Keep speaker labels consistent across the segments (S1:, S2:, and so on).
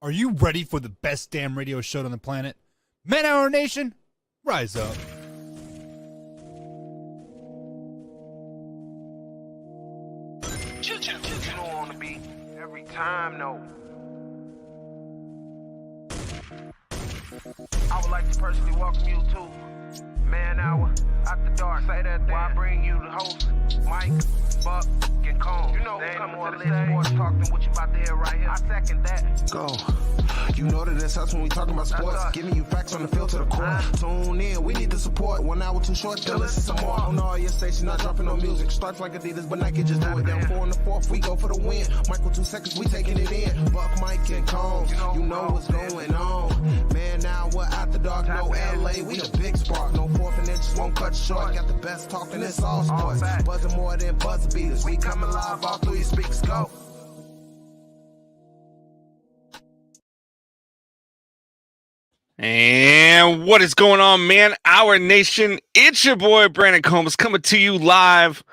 S1: Are you ready for the best damn radio show on the planet? Man Hour Nation, rise up.
S2: You don't want to be every time, no. I would like to personally welcome you to Man Hour After Dark. Say that then. Why I bring you the host, Mike, Buck, and Cone. You know who's coming more to the stage. Sports talk than what you about to hear right here. I second that. Go. You know that it's us when we talking about sports. Giving you facts on the field to the core. Tune in, we need the support. 1 hour too short, still listen some more. On all your stations, not dropping no music. Starts like Adidas, but Nike just do it. Down 4 in the 4th, we go for the win. Michael 2 seconds, we taking it in. Buck, Mike, and Cone. You know what's going on. Man, now we're After Dark, no LA. We the big spark. No 4th and inches won't cut short. Got the best talking, it's all sports. Buzzing more than buzzer beaters. We coming live all through your speakers. Go.
S3: And what is going on, Man Hour Nation? It's your boy Brandon Combs coming to you live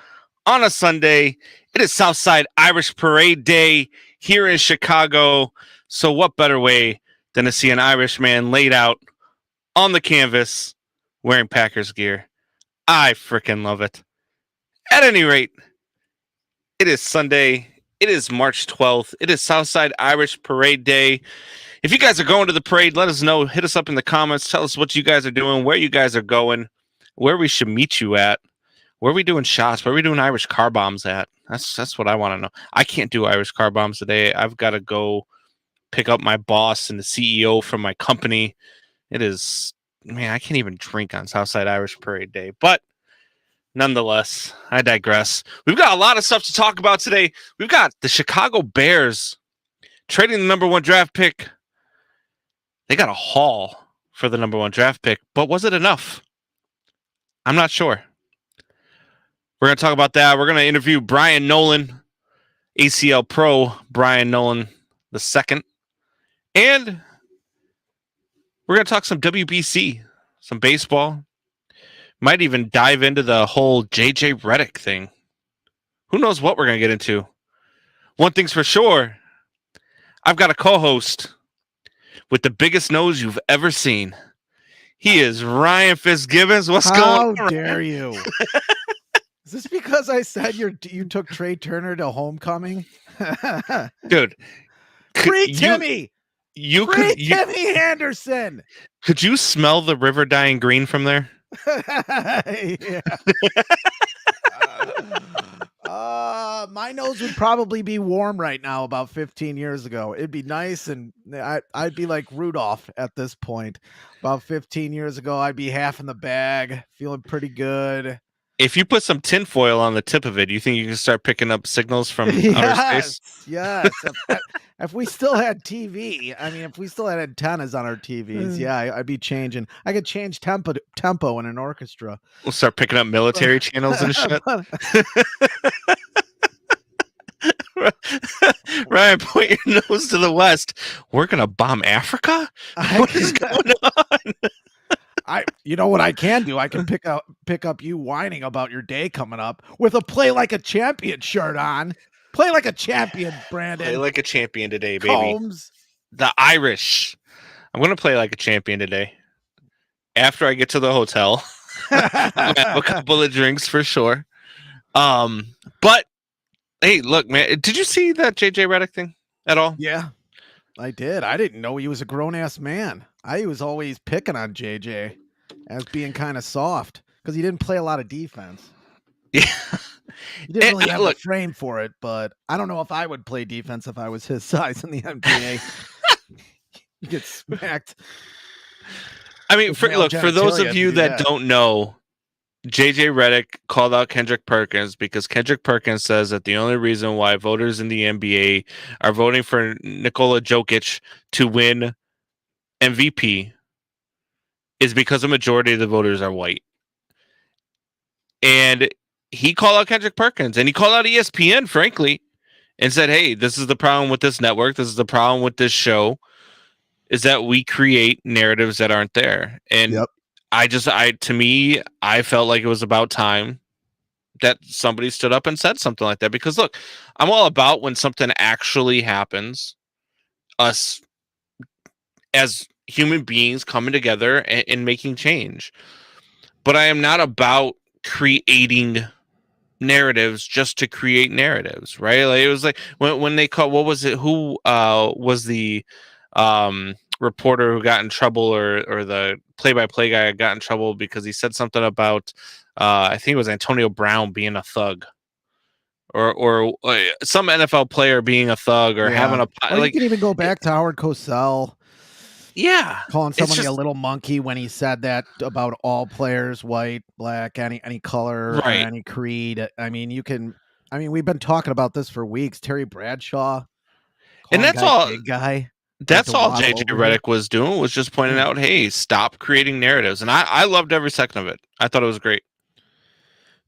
S3: on a Sunday. It is Southside Irish Parade Day here in Chicago. So what better way than to see an Irish man laid out on the canvas wearing Packers gear? I freaking love it. At any rate, it is Sunday. It is March 12th. It is Southside Irish Parade Day. If you guys are going to the parade, let us know. Hit us up in the comments. Tell us what you guys are doing, where you guys are going, where we should meet you at, where are we doing shots, where are we doing Irish car bombs at. That's what I want to know. I can't do Irish car bombs today. I've got to go pick up my boss and the CEO from my company. It is, man, I can't even drink on Southside Irish Parade Day. But nonetheless, I digress. We've got a lot of stuff to talk about today. We've got the Chicago Bears trading the number 1 draft pick. They got a haul for the number 1 draft pick, but was it enough? I'm not sure. We're going to talk about that. We're going to interview Brian Nolen, ACL Pro Brian Nolen II. And we're going to talk some WBC, some baseball. Might even dive into the whole JJ Redick thing. Who knows what we're going to get into? One thing's for sure. I've got a co-host with the biggest nose you've ever seen. He is Ryan Fitzgibbons. What's going on?
S4: How dare you? Is this because I said you took Trey Turner to homecoming?
S3: Dude.
S4: Free Timmy!
S3: Timmy
S4: Henderson!
S3: Could you smell the river dying green from there?
S4: Yeah. My nose would probably be warm right now about 15 years ago. It'd be nice, and I'd be like Rudolph at this point. About 15 years ago, I'd be half in the bag, feeling pretty good.
S3: If you put some tinfoil on the tip of it, you think you can start picking up signals from outer space?
S4: Yes. If we still had TV, I mean, if we still had antennas on our TVs, yeah, I'd be changing. I could change tempo in an orchestra.
S3: We'll start picking up military channels and shit. Ryan, point your nose to the west. We're gonna bomb Africa? What is going on?
S4: You know what I can do? I can pick up you whining about your day coming up with a Play Like a Champion shirt on. Play like a champion, Brandon.
S3: Play like a champion today, baby.
S4: Combs.
S3: The Irish. I'm gonna play like a champion today. After I get to the hotel, I'm gonna have a couple of drinks for sure. But hey, look, man, did you see that JJ Redick thing at all?
S4: Yeah, I did. I didn't know he was a grown-ass man. I was always picking on JJ as being kind of soft because he didn't play a lot of defense.
S3: Yeah.
S4: He didn't really have a frame for it, but I don't know if I would play defense if I was his size in the NBA. You get smacked.
S3: I mean, for those of you that don't know, JJ Redick called out Kendrick Perkins because Kendrick Perkins says that the only reason why voters in the NBA are voting for Nikola Jokic to win MVP is because a majority of the voters are white. And he called out Kendrick Perkins and he called out ESPN, frankly, and said, hey, this is the problem with this network. This is the problem with this show, is that we create narratives that aren't there. And to me, I felt like it was about time that somebody stood up and said something like that. Because look, I'm all about when something actually happens, us as human beings coming together and making change. But I am not about creating narratives just to create narratives, right? Like it was like when they call, what was it? Who was the reporter who got in trouble, or the play-by-play guy got in trouble because he said something about I think it was Antonio Brown being a thug, or some NFL player being a thug, or having a
S4: Or you
S3: like
S4: can even go back to Howard Cosell
S3: yeah,
S4: calling
S3: it's
S4: somebody
S3: just
S4: a little monkey when he said that about all players, white, black, any color, or
S3: right.
S4: any creed. I mean, we've been talking about this for weeks. Terry Bradshaw
S3: And
S4: calling guy big guy. Tried to
S3: that's all
S4: waddle
S3: JJ
S4: over him.
S3: Redick was doing, was just pointing out, hey, stop creating narratives. And I loved every second of it. I thought it was great.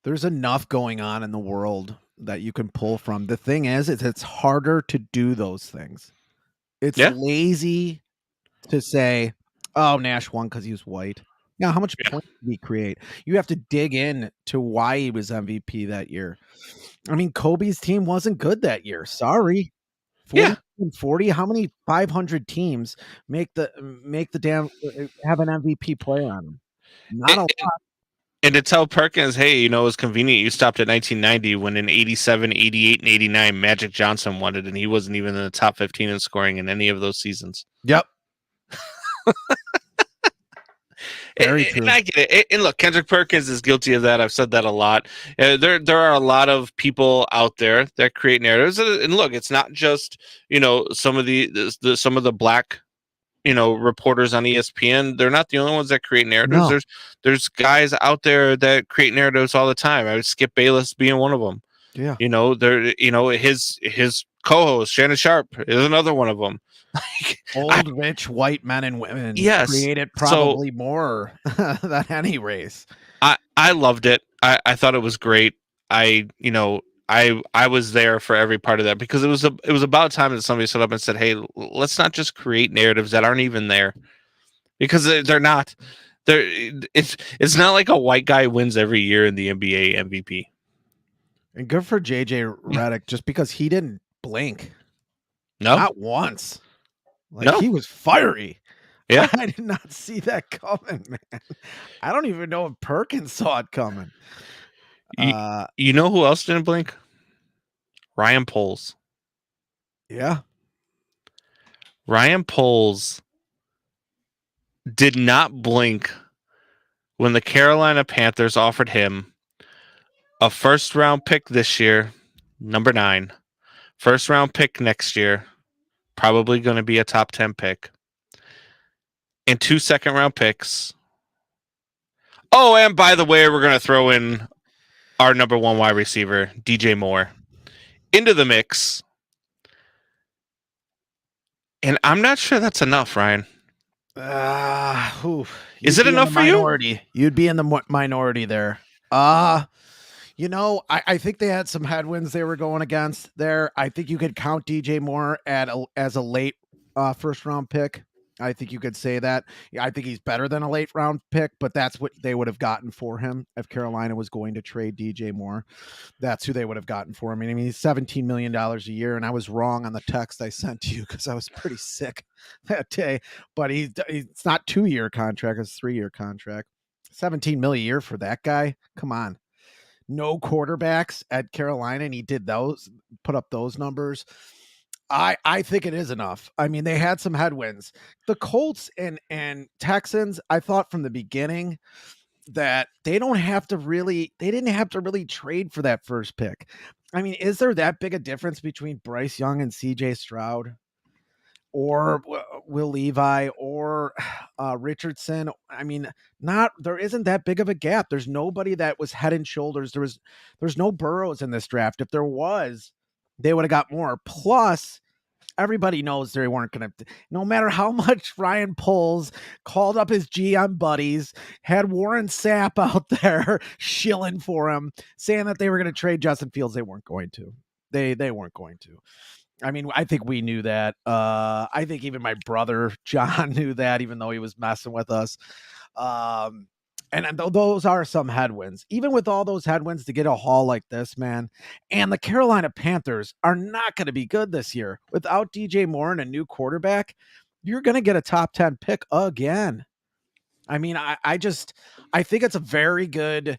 S4: There's enough going on in the world that you can pull from. The thing is it's harder to do those things. It's
S3: Yeah.
S4: lazy to say, oh, Nash won because he was white. Now, how much
S3: Yeah.
S4: points did he create? You have to dig in to why he was MVP that year. I mean, Kobe's team wasn't good that year. Sorry. 40 and 40. How many 500 teams make the damn have an MVP player on them? Not a lot.
S3: And to tell Perkins, hey, it was convenient you stopped at 1990 when in 87, 88, and 89, Magic Johnson won it, and he wasn't even in the top 15 in scoring in any of those seasons.
S4: Yep. Very true.
S3: And I get it. And look, Kendrick Perkins is guilty of that. I've said that a lot. There are a lot of people out there that create narratives. And look, it's not just, some of the black, reporters on ESPN. They're not the only ones that create narratives.
S4: No.
S3: There's guys out there that create narratives all the time. I would Skip Bayless being one of them.
S4: Yeah.
S3: His co-host Shannon Sharp is another one of them.
S4: Old, rich, white men and women created probably more than any race.
S3: I loved it. I thought it was great. I was there for every part of that, because it was about time that somebody stood up and said, hey, let's not just create narratives that aren't even there, because they're not. It's not like a white guy wins every year in the NBA MVP.
S4: And good for JJ Redick, just because he didn't blink.
S3: No,
S4: not once.
S3: No.
S4: He was fiery.
S3: Yeah.
S4: I did not see that coming, man. I don't even know if Perkins saw it coming.
S3: You know who else didn't blink? Ryan Poles.
S4: Yeah.
S3: Ryan Poles did not blink when the Carolina Panthers offered him a first-round pick this year, number 9, first-round pick next year, probably going to be a top 10 pick, and 2 second-round picks. Oh, and by the way, we're going to throw in our number 1 wide receiver, DJ Moore, into the mix. And I'm not sure that's enough, Ryan. Is it enough for you?
S4: You'd be in the minority there. I think they had some headwinds they were going against there. I think you could count DJ Moore as a late first round pick. I think you could say that. I think he's better than a late round pick, but that's what they would have gotten for him if Carolina was going to trade DJ Moore. That's who they would have gotten for him. I mean, he's $17 million a year, and I was wrong on the text I sent to you because I was pretty sick that day. But it's not 2-year contract; it's 3-year contract. $17 million a year for that guy. Come on. No quarterbacks at Carolina, and he did put up those numbers. I think it is enough. I mean, they had some headwinds. The Colts and Texans, I thought from the beginning that they didn't have to really trade for that first pick. I mean, is there that big a difference between Bryce Young and CJ Stroud, or Will Levi, or Richardson? I mean, there isn't that big of a gap. There's nobody that was head and shoulders. There's no Burrows in this draft. If there was, they would have got more. Plus, everybody knows they weren't going to, no matter how much Ryan Poles called up his GM buddies, had Warren Sapp out there shilling for him, saying that they were going to trade Justin Fields. They weren't going to. They weren't going to. I mean, I think we knew that. I think even my brother John knew that, even though he was messing with us. And those are some headwinds. Even with all those headwinds, to get a haul like this, man, and the Carolina Panthers are not going to be good this year. Without DJ Moore and a new quarterback, you're going to get a top 10 pick again. I mean, I think it's a very good.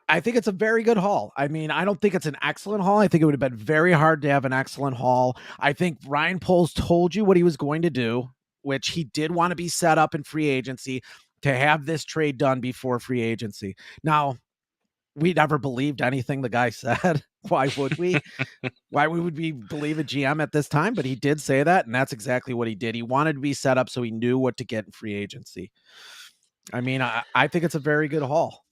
S4: I think it's a very good haul. I mean, I don't think it's an excellent haul. I think it would have been very hard to have an excellent haul. I think Ryan Poles told you what he was going to do, which he did want to be set up in free agency to have this trade done before free agency. Now, we never believed anything the guy said. Why would we? Why would we believe a GM at this time? But he did say that, and that's exactly what he did. He wanted to be set up so he knew what to get in free agency. I mean, I think it's a very good haul.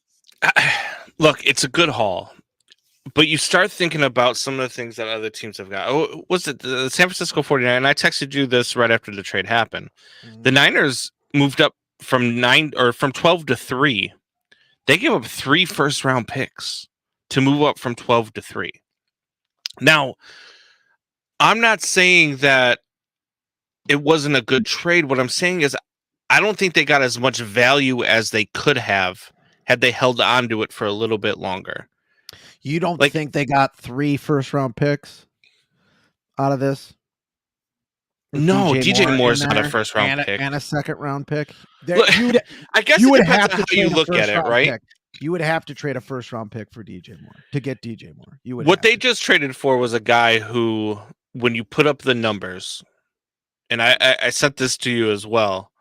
S3: Look, it's a good haul, but you start thinking about some of the things that other teams have got. Oh, was it the San Francisco 49ers? And I texted you this right after the trade happened. Mm-hmm. The Niners moved up from 12 to 3. They gave up 3 first-round picks to move up from 12 to 3. Now, I'm not saying that it wasn't a good trade. What I'm saying is I don't think they got as much value as they could have had they held on to it for a little bit longer.
S4: You don't think they got 3 first-round picks out of this?
S3: No, DJ Moore's not a first-round pick.
S4: And a second-round pick.
S3: Look, I guess it depends on how you look at it, right?
S4: Pick. You would have to trade a first-round pick for DJ Moore to get DJ Moore. You would.
S3: What they just traded for was a guy who, when you put up the numbers, and I sent this to you as well,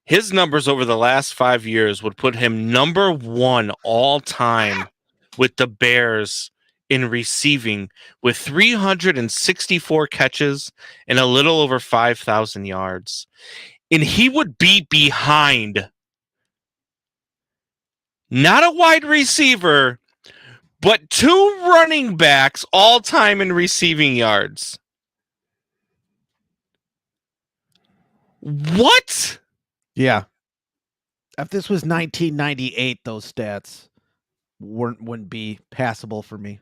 S3: his numbers over the last 5 years would put him number 1 all time with the Bears in receiving with 364 catches and a little over 5,000 yards. And he would be behind not a wide receiver, but 2 running backs all time in receiving yards. What?
S4: Yeah. If this was 1998, those stats wouldn't be passable for me.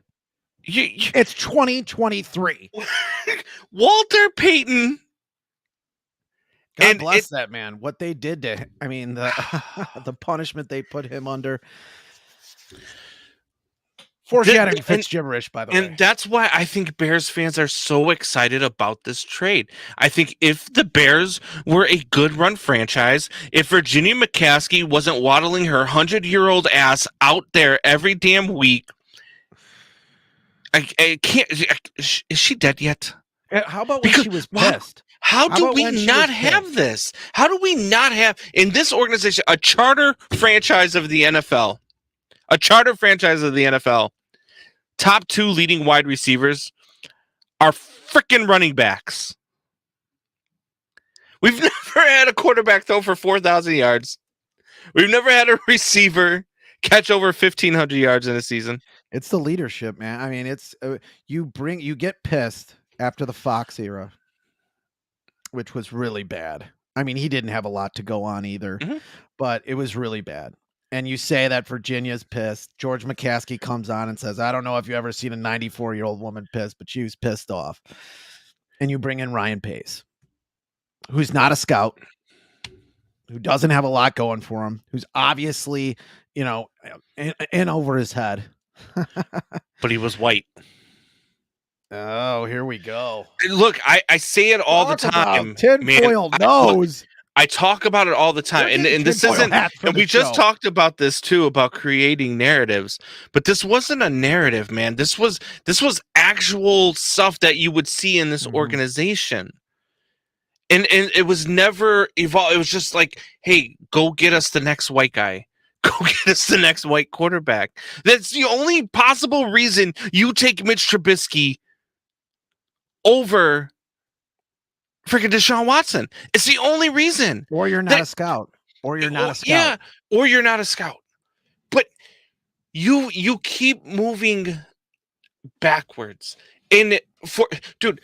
S4: It's 2023.
S3: Walter Payton.
S4: God bless that man. What they did to him. I mean, the punishment they put him under. Foreshadowing Fitz gibberish, by the way.
S3: And that's why I think Bears fans are so excited about this trade. I think if the Bears were a good run franchise, if Virginia McCaskey wasn't waddling her 100-year-old ass out there every damn week, I can't. Is she dead yet?
S4: How about when she was pissed?
S3: How do we not have this? How do we not have in this organization a charter franchise of the NFL? A charter franchise of the NFL. Top 2 leading wide receivers are freaking running backs. We've never had a quarterback throw for 4,000 yards. We've never had a receiver catch over 1,500 yards in a season.
S4: It's the leadership, man. I mean, it's you get pissed after the Fox era, which was really bad. I mean, he didn't have a lot to go on either, but it was really bad. And you say that Virginia's pissed. George McCaskey comes on and says, I don't know if you ever seen a 94-year-old woman pissed, but she was pissed off. And you bring in Ryan Pace, who's not a scout, who doesn't have a lot going for him, who's obviously, in over his head.
S3: But he was white.
S4: Oh, here we go.
S3: Look, I say it all the time.
S4: Tinfoil nose.
S3: I talk about it all the time, and this isn't. And we just talked about this too, about creating narratives. But this wasn't a narrative, man. This was actual stuff that you would see in this organization, and it was never evolved. It was just like, hey, go get us the next white guy. Go get us the next white quarterback. That's the only possible reason you take Mitch Trubisky over freaking Deshaun Watson. It's the only reason.
S4: Or you're not a scout. Or you're not a scout.
S3: Yeah, or you're not a scout. But you keep moving backwards. And dude,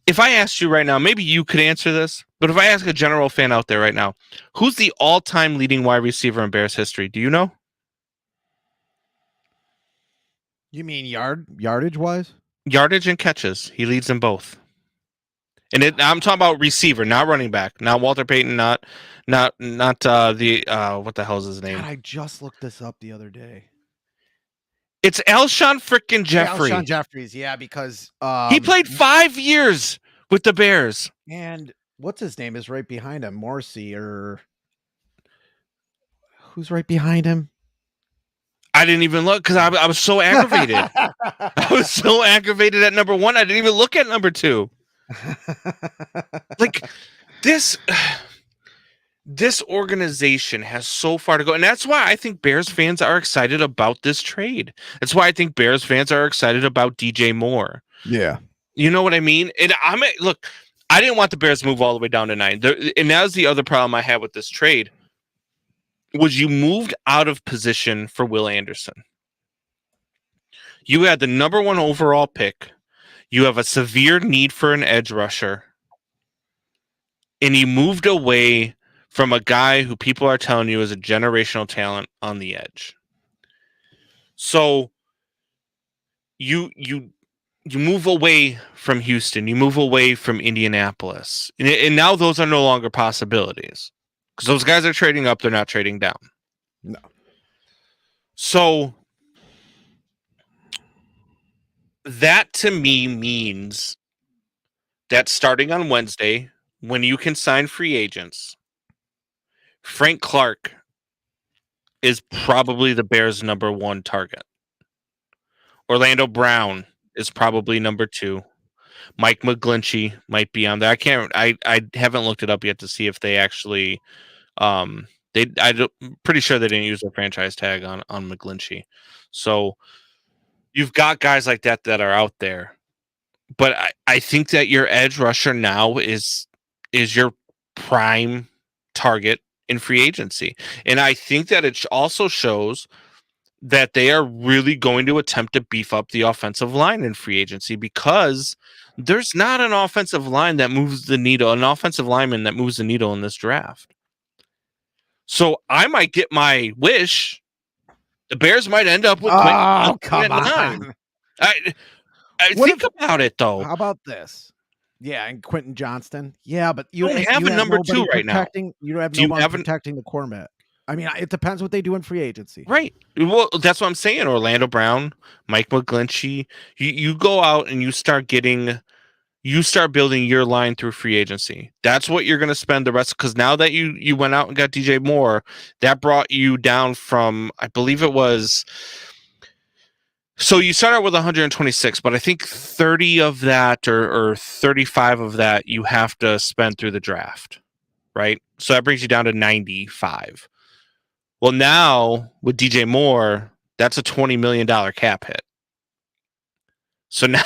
S3: if I asked you right now, maybe you could answer this, but if I ask a general fan out there right now, who's the all-time leading wide receiver in Bears history? Do you know?
S4: You mean yardage wise?
S3: Yardage and catches. He leads them both. And I'm talking about receiver, not running back, not Walter Payton, not the what the hell is his name?
S4: God, I just looked this up the other day.
S3: It's Alshon freaking Jeffrey.
S4: Alshon Jeffries, yeah, because
S3: he played 5 years with the Bears.
S4: And what's his name is right behind him, Morrissey, or who's right behind him?
S3: I didn't even look because I was so aggravated. I was so aggravated at number 1. I didn't even look at number 2. Like this organization has so far to go, and that's why I think Bears fans are excited about this trade. That's why I think Bears fans are excited about DJ Moore.
S4: Yeah.
S3: You know what I mean? And look, I didn't want the Bears to move all the way down to 9. And that was the other problem I had with this trade. Was you moved out of position for Will Anderson. You had the number 1 overall pick. You have a severe need for an edge rusher. And you moved away from a guy who people are telling you is a generational talent on the edge. So you move away from Houston. You move away from Indianapolis. And now those are no longer possibilities. Because those guys are trading up, they're not trading down.
S4: No.
S3: So that to me means that starting on Wednesday, when you can sign free agents, Frank Clark is probably the Bears' number 1 target. Orlando Brown is probably number 2. Mike McGlinchey might be on there. I haven't looked it up yet to see if they actually I'm pretty sure they didn't use their franchise tag on McGlinchey. So you've got guys like that are out there. But I think that your edge rusher now is your prime target in free agency. And I think that it also shows that they are really going to attempt to beef up the offensive line in free agency, because there's not an offensive line that moves the needle, an offensive lineman that moves the needle in this draft. So I might get my wish. The Bears might end up with
S4: come on.
S3: Think about it, though.
S4: How about this? Yeah, and Quentin Johnston. Yeah, but you
S3: don't have a number 2 right now.
S4: You have no one protecting the core. I mean, it depends what they do in free agency.
S3: Right. Well, that's what I'm saying. Orlando Brown, Mike McGlinchey. You go out and you start building your line through free agency. That's what you're going to spend the rest. Because now that you went out and got DJ Moore, that brought you down from, I believe it was. So you start out with 126, but I think 30 of that or 35 of that you have to spend through the draft, right? So that brings you down to 95. Well, now with DJ Moore, that's a $20 million cap hit. So now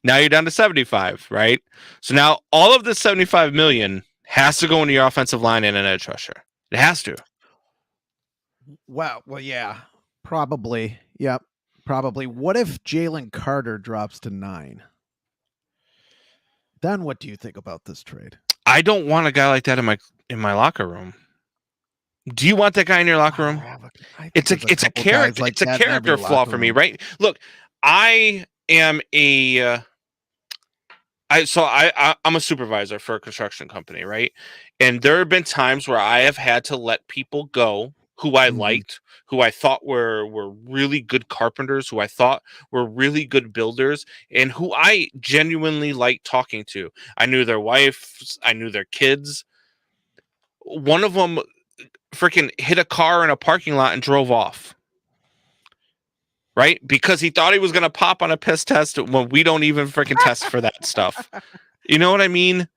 S3: you're down to 75, right? So now all of this 75 million has to go into your offensive line and an edge rusher. It has to.
S4: Well, yeah, probably. Yep, probably. What if Jalen Carter drops to 9? Then what do you think about this trade?
S3: I don't want a guy like that in my locker room. Do you want that guy in your locker room? It's a character. It's a character flaw for me, right? Look, I am I'm a supervisor for a construction company, right? And there have been times where I have had to let people go who I liked, who I thought were really good carpenters, who I thought were really good builders, and who I genuinely liked talking to. I knew their wives, I knew their kids. One of them freaking hit a car in a parking lot and drove off. Right? Because he thought he was going to pop on a piss test when we don't even freaking test for that stuff. You know what I mean?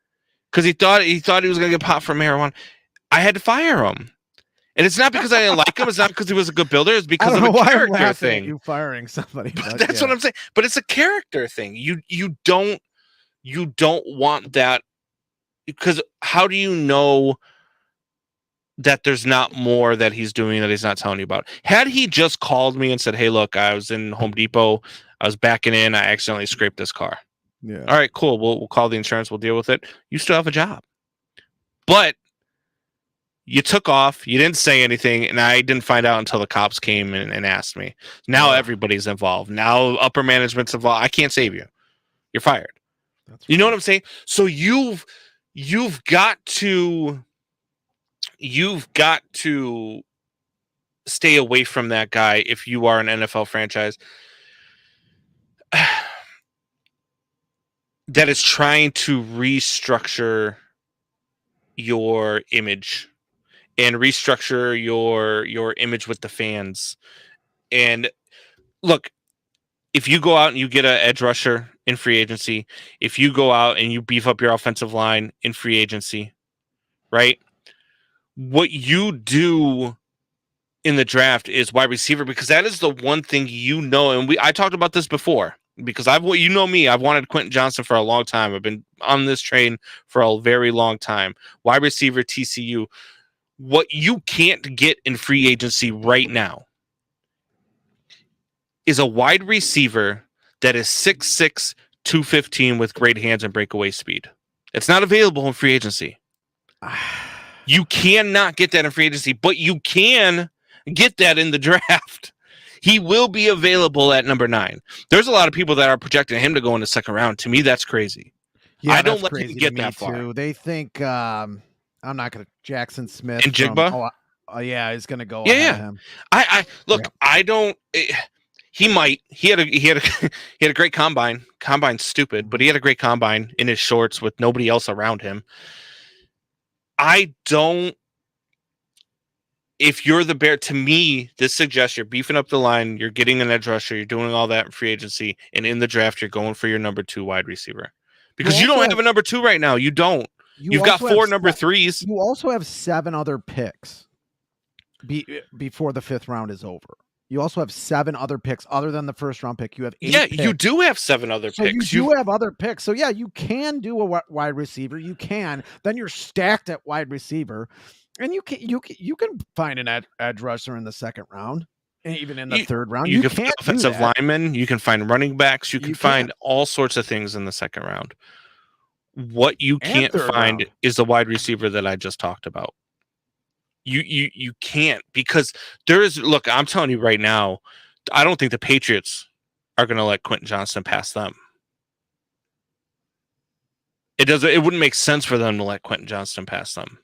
S3: Because he thought he was going to get popped for marijuana. I had to fire him. And it's not because I didn't like him. It's not because he was a good builder. It's because of a character thing.
S4: You firing somebody.
S3: But that's what I'm saying. But it's a character thing. You don't want that, because how do you know that there's not more that he's doing that he's not telling you about? Had he just called me and said, hey, look, I was in Home Depot, I was backing in, I accidentally scraped this car.
S4: Yeah.
S3: All right, cool. We'll call the insurance. We'll deal with it. You still have a job. But you took off. You didn't say anything. And I didn't find out until the cops came and asked me. Now everybody's involved. Now upper management's involved. I can't save you. You're fired. You know what I'm saying? So you've got to stay away from that guy if you are an NFL franchise that is trying to restructure your image and restructure your image with the fans. And look, if you go out and you get an edge rusher in free agency, if you go out and you beef up your offensive line in free agency, right? What you do in the draft is wide receiver, because that is the one thing and I talked about this before, because I've wanted Quentin Johnson for a long time. I've been on this train for a very long time. Wide receiver, TCU. What you can't get in free agency right now is a wide receiver that is 6'6", 215 with great hands and breakaway speed. It's not available in free agency. You cannot get that in free agency, but you can get that in the draft. He will be available at number 9. There's a lot of people that are projecting him to go in the second round. To me, that's crazy.
S4: Yeah,
S3: I don't
S4: let
S3: him get that far.
S4: Too. They think I'm not going to Jackson Smith
S3: and Jigba.
S4: Yeah, he's going to go.
S3: Yeah.
S4: Him.
S3: I look. Yeah. I don't. He might. He had a great combine. Combine's stupid, but he had a great combine in his shorts with nobody else around him. I don't. If you're the Bear, to me, this suggests you're beefing up the line, you're getting an edge rusher, you're doing all that in free agency, and in the draft, you're going for your number 2 wide receiver. Because you don't have a number 2 right now. You don't. You've got 4 number 3s.
S4: You also have 7 other picks before the 5th round is over. You also have 7 other picks other than the first round pick. You have 8 picks.
S3: You do have 7 other picks.
S4: You do have other picks. So yeah, you can do a wide receiver. You can. Then you're stacked at wide receiver, and you can find an edge rusher in the second round, and even in the third round.
S3: You can find offensive linemen. You can find running backs. You can find all sorts of things in the second round. What you can't find is the wide receiver that I just talked about. You can't, because look, I'm telling you right now, I don't think the Patriots are going to let Quentin Johnson pass them. It wouldn't make sense for them to let Quentin Johnson pass them.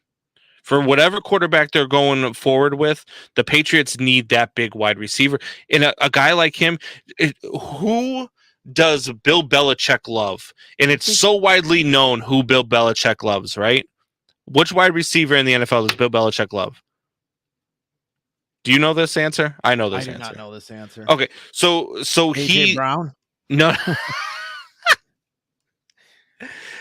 S3: For whatever quarterback they're going forward with, the Patriots need that big wide receiver. And a guy like him, who does Bill Belichick love? And it's so widely known who Bill Belichick loves, right? Which wide receiver in the NFL does Bill Belichick love? Do you know this answer? I know this answer. I do not
S4: know this answer.
S3: Okay, so
S4: AJ Brown?
S3: No.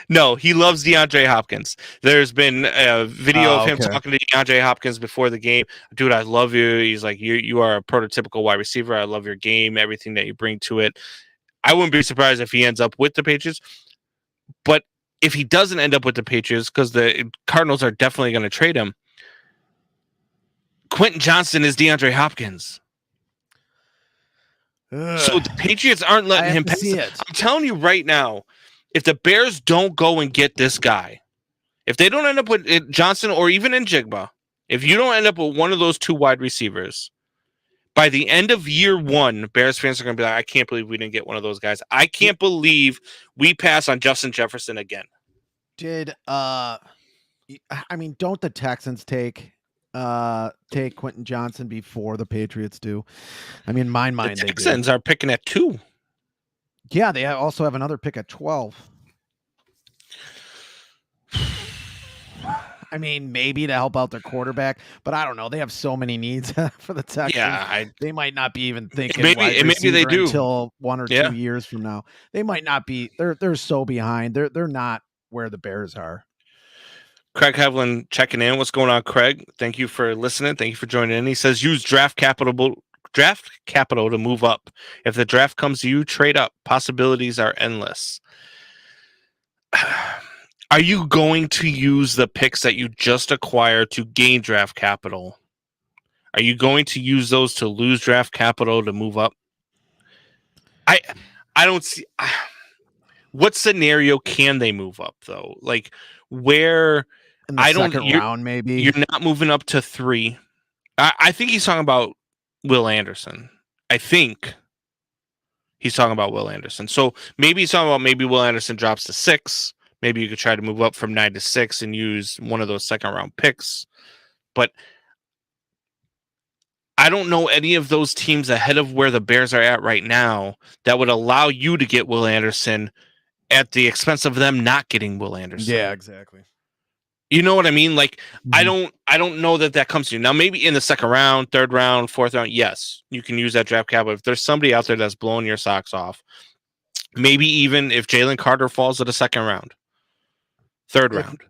S3: No, he loves DeAndre Hopkins. There's been a video of him talking to DeAndre Hopkins before the game. Dude, I love you. He's like, you are a prototypical wide receiver. I love your game, everything that you bring to it. I wouldn't be surprised if he ends up with the Patriots. But if he doesn't end up with the Patriots, because the Cardinals are definitely going to trade him, Quentin Johnson is DeAndre Hopkins. So the Patriots aren't letting him pass it. I'm telling you right now, if the Bears don't go and get this guy, if they don't end up with Johnson or even in Jigba, if you don't end up with one of those 2 wide receivers, by the end of year 1, Bears fans are going to be like, I can't believe we didn't get one of those guys. I can't believe we pass on Justin Jefferson again.
S4: Don't the Texans take Quentin Johnson before the Patriots do? I mean, my mind,
S3: the Texans are picking at 2.
S4: Yeah, they also have another pick at 12. I mean, maybe to help out their quarterback, but I don't know. They have so many needs for the Texans.
S3: Yeah,
S4: they might not be even thinking
S3: maybe they do
S4: until 1 or 2 years from now. They might not be. They're so behind. They're not where the Bears are.
S3: Craig Hevlin checking in. What's going on, Craig? Thank you for listening. Thank you for joining in. He says use draft capital to move up. If the draft comes to you, trade up. Possibilities are endless. Are you going to use the picks that you just acquired to gain draft capital? Are you going to use those to lose draft capital to move up? I don't see. What scenario can they move up though? Like where?
S4: In the second round, maybe
S3: you're not moving up to 3. I think he's talking about Will Anderson. I think he's talking about Will Anderson. So maybe he's talking about Will Anderson drops to 6. Maybe you could try to move up from 9 to 6 and use one of those second round picks. But I don't know any of those teams ahead of where the Bears are at right now that would allow you to get Will Anderson at the expense of them not getting Will Anderson.
S4: Yeah, exactly.
S3: You know what I mean? Like,
S4: Mhm.
S3: I don't know that comes to you. Now, maybe in the second round, third round, fourth round, yes, you can use that draft capital. If there's somebody out there that's blowing your socks off, maybe even if Jalen Carter falls to the second round, third
S4: If
S3: round.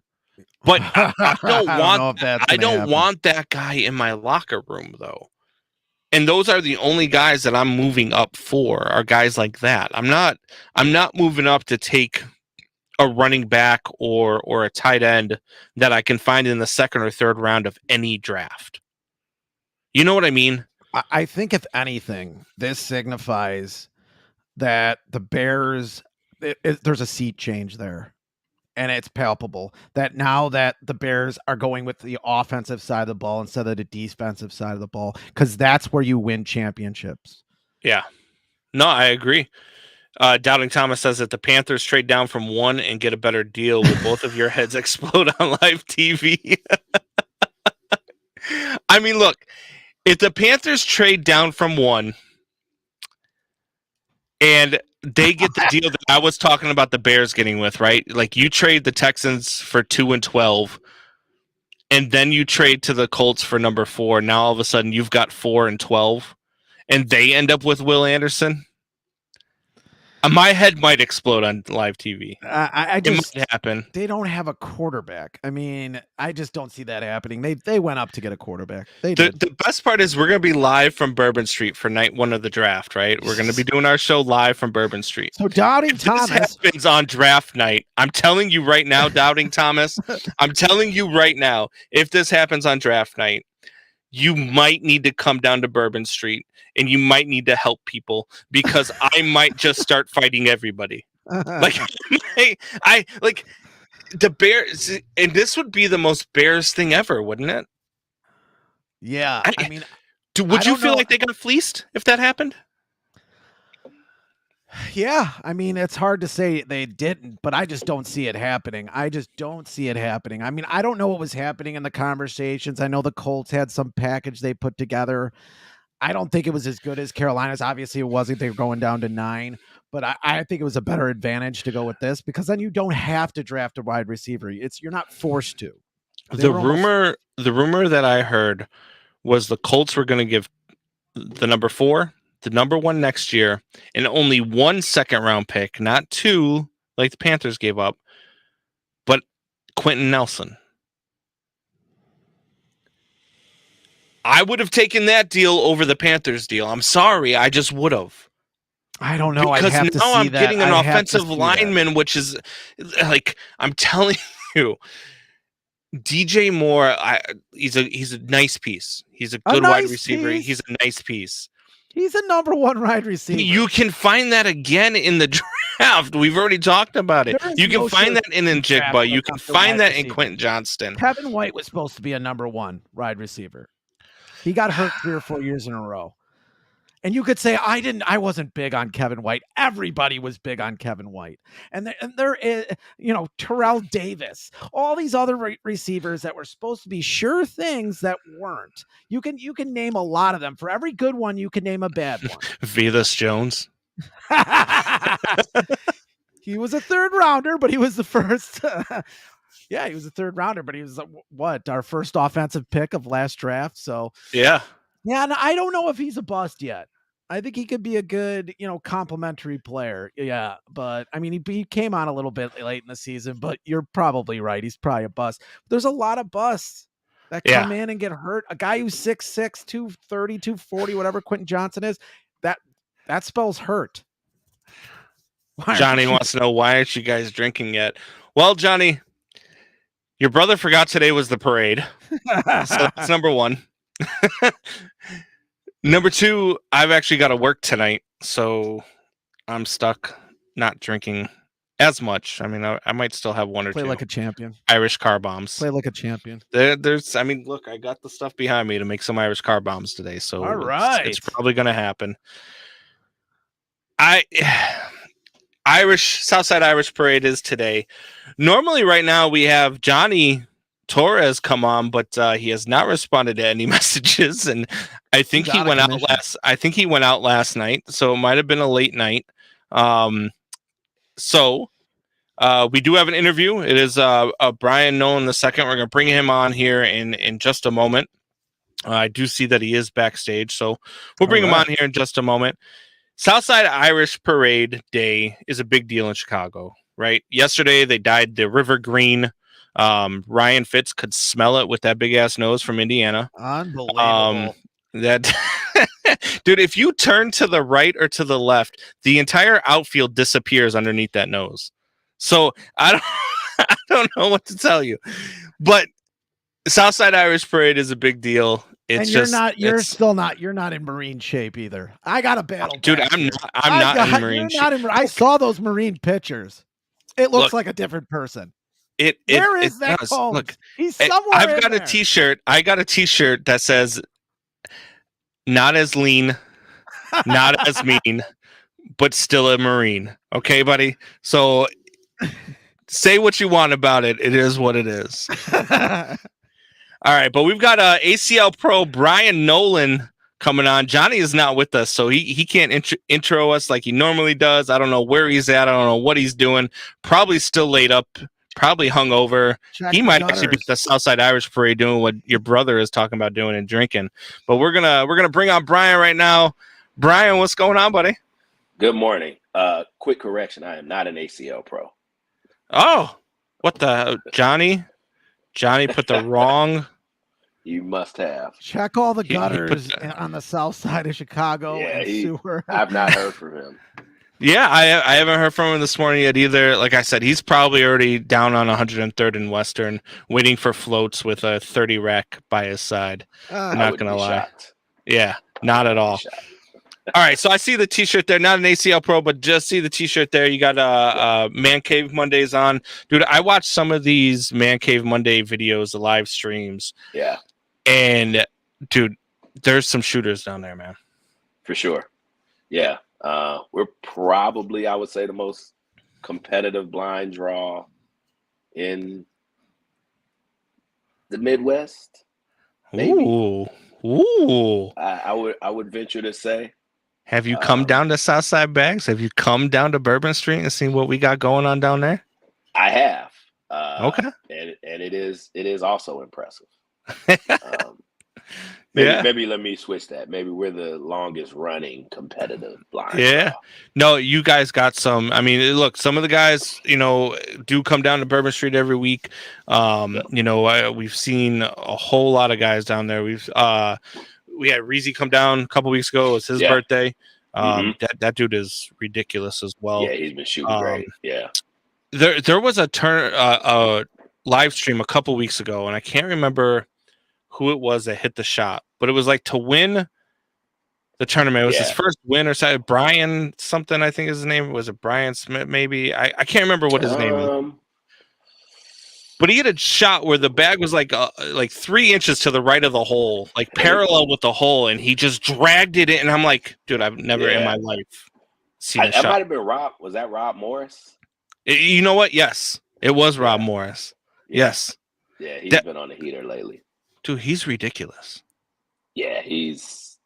S3: But I don't
S4: I don't
S3: want
S4: know if that's
S3: I
S4: gonna
S3: don't
S4: happen.
S3: want that guy in my locker room though. And those are the only guys that I'm moving up for are guys like that. I'm not moving up to take a running back or a tight end that I can find in the second or third round of any draft. You know what I mean?
S4: I think if anything, this signifies that the Bears, there's a seat change there. And it's palpable that now that the Bears are going with the offensive side of the ball instead of the defensive side of the ball, because that's where you win championships.
S3: Yeah. No, I agree. Doubting Thomas says that the Panthers trade down from 1 and get a better deal. Will both of your heads explode on live TV? I mean, look, if the Panthers trade down from 1 and they get the deal that I was talking about the Bears getting with, right? Like you trade the Texans for 2 and 12, and then you trade to the Colts for number 4. Now all of a sudden you've got 4 and 12, and they end up with Will Anderson. My head might explode on live TV.
S4: I
S3: It
S4: just
S3: might happen.
S4: they don't have a quarterback. I mean, I just don't see that happening. They went up to get a quarterback. They did.
S3: The best part is we're going to be live from Bourbon Street for night 1 of the draft, right? We're going to be doing our show live from Bourbon Street.
S4: So Doubting
S3: If this
S4: Thomas,
S3: happens on draft night, I'm telling you right now, Doubting Thomas, I'm telling you right now, if this happens on draft night, you might need to come down to Bourbon Street and you might need to help people because I might just start fighting everybody. Like I like the Bears, and this would be the most Bears thing ever, wouldn't it?
S4: yeah. I mean,
S3: Would
S4: I
S3: you
S4: don't
S3: feel
S4: know.
S3: like they got fleeced if that happened?
S4: Yeah, I mean, it's hard to say they didn't, but I just don't see it happening. I just don't see it happening. I mean, I don't know what was happening in the conversations. I know the Colts had some package they put together. I don't think it was as good as Carolina's. Obviously, it wasn't. They were going down to 9, but I think it was a better advantage to go with this because then you don't have to draft a wide receiver. You're not forced to. They
S3: The
S4: were almost-
S3: rumor that I heard was the Colts were going to give the number 4, the number 1 next year, and only 1 second round pick, not 2 like the Panthers gave up, but Quentin Nelson. I would have taken that deal over the Panthers deal. I'm sorry, I just would have.
S4: I don't know.
S3: Because
S4: I'd have to
S3: now
S4: see
S3: I'm
S4: that.
S3: getting an
S4: I'd have to
S3: offensive
S4: see that.
S3: lineman, which is like I'm telling you, DJ Moore. He's a nice piece. He's a
S4: A
S3: good wide
S4: nice
S3: receiver.
S4: piece.
S3: He's a nice piece.
S4: He's a number 1 wide receiver.
S3: You can find that again in the draft. We've already talked about it.
S4: There is
S3: You can
S4: no
S3: find that in
S4: draft
S3: Njigba. You
S4: with
S3: can
S4: a
S3: find
S4: wide
S3: that in
S4: receiver.
S3: Quentin Johnston.
S4: Kevin White was supposed to be a number 1 wide receiver. He got hurt 3 or 4 years in a row. And you could say I wasn't big on Kevin White. Everybody was big on Kevin White. And there is, Terrell Davis, all these other receivers that were supposed to be sure things that weren't. You can name a lot of them. For every good one, you can name a bad one.
S3: Vedas Jones.
S4: He was a 3rd rounder, but he was the first. Yeah, he was a 3rd rounder, but he was our first offensive pick of last draft. So
S3: Yeah.
S4: yeah, and I don't know if he's a bust yet. I think he could be a good, complimentary player. Yeah, but I mean, he came on a little bit late in the season, but you're probably right. He's probably a bust. There's a lot of busts that come in and get hurt. A guy who's 6'6", 230, 240, whatever Quentin Johnson is, that spells hurt.
S3: Johnny wants to know, why aren't you guys drinking yet? Well, Johnny, your brother forgot today was the parade. So that's number 1. Number 2, I've actually got to work tonight, so I'm stuck not drinking as much. I mean, I might still have 1 or 2.
S4: Play like a champion.
S3: Irish car bombs.
S4: Play like a champion.
S3: There's, I mean, look, I got the stuff behind me to make some Irish car bombs today, so
S4: all right,
S3: it's probably going to happen. Southside Irish Parade is today. Normally, right now we have Johnny Torres come on, but he has not responded to any messages, and I think he went out last. I think he went out last night, so it might have been a late night. So We do have an interview. It is Brian Nolen II. We're going to bring him on here in just a moment. I do see that he is backstage, so we'll bring him on here in just a moment. Southside Irish Parade Day is a big deal in Chicago, right? Yesterday, they dyed the river green. Ryan Fitz could smell it with that big-ass nose from Indiana.
S4: Unbelievable.
S3: That dude, if you turn to the right or to the left, the entire outfield disappears underneath that nose. So I don't know what to tell you, but Southside Irish Parade is a big deal. It's
S4: you're not in Marine shape either. I got a battle,
S3: dude. I'm not in Marine shape.
S4: I saw those Marine pictures. It looks like a different person. Where is that Combs?
S3: Look,
S4: he's somewhere.
S3: I've got a T-shirt. I got a T-shirt that says, "Not as lean, not as mean, but still a Marine." Okay, buddy. So say what you want about it. It is what it is. All right, but we've got ACL Pro Brian Nolen coming on. Johnny is not with us, so he can't intro us like he normally does. I don't know where he's at. I don't know what he's doing. Probably still laid up. Probably hungover. He might actually be at the Southside Irish Parade doing what your brother is talking about doing and drinking. But we're gonna bring on Brian right now. Brian, what's going on, buddy?
S5: Good morning. Quick correction: I am not an ACL pro.
S3: Oh, what the Johnny? Johnny put the wrong.
S5: You must have.
S4: Check all the gutters on the south side of Chicago and sewer.
S5: I've not heard from him.
S3: Yeah, I haven't heard from him this morning yet either. Like I said, he's probably already down on 103rd and Western, waiting for floats with a 30 rack by his side. I'm not going to lie.
S5: Shocked.
S3: Yeah, not at all. All right, so I see the T-shirt there. Not an ACL Pro, but just see the T-shirt there. You got Man Cave Mondays on. Dude, I watched some of these Man Cave Monday videos, the live streams.
S5: Yeah.
S3: And, dude, there's some shooters down there, man.
S5: For sure. Yeah. We're probably, I would say, the most competitive blind draw in the Midwest. Maybe.
S3: Ooh.
S5: I would venture to say.
S3: Have you come down to Southside Bags? Have you come down to Bourbon Street and seen what we got going on down there?
S5: I have.
S3: Okay.
S5: And it is also impressive.
S3: Yeah.
S5: Maybe let me switch that. Maybe we're the longest running competitive blind.
S3: Yeah.
S5: draw.
S3: No, you guys got some. I mean, look, some of the guys, do come down to Bourbon Street every week. We've seen a whole lot of guys down there. We had Reezy come down a couple weeks ago. It was his birthday. That dude is ridiculous as well.
S5: Yeah, he's been shooting great. Yeah.
S3: There was a live stream a couple weeks ago, and I can't remember who it was that hit the shot, but it was like to win the tournament. It was his first win or something. Brian something, I think is his name. Was it Brian Smith? Maybe I can't remember what his name was. But he had a shot where the bag was like 3 inches to the right of the hole, like parallel with the hole, and he just dragged it in. And I'm like, dude, I've never in my life seen a shot.
S5: That might have been Rob. Was that Rob Morris?
S3: You know what? Yes, it was Rob Morris.
S5: Yeah.
S3: Yes.
S5: Yeah, he's been on the heater lately.
S3: Dude, he's ridiculous.
S5: Yeah, he's,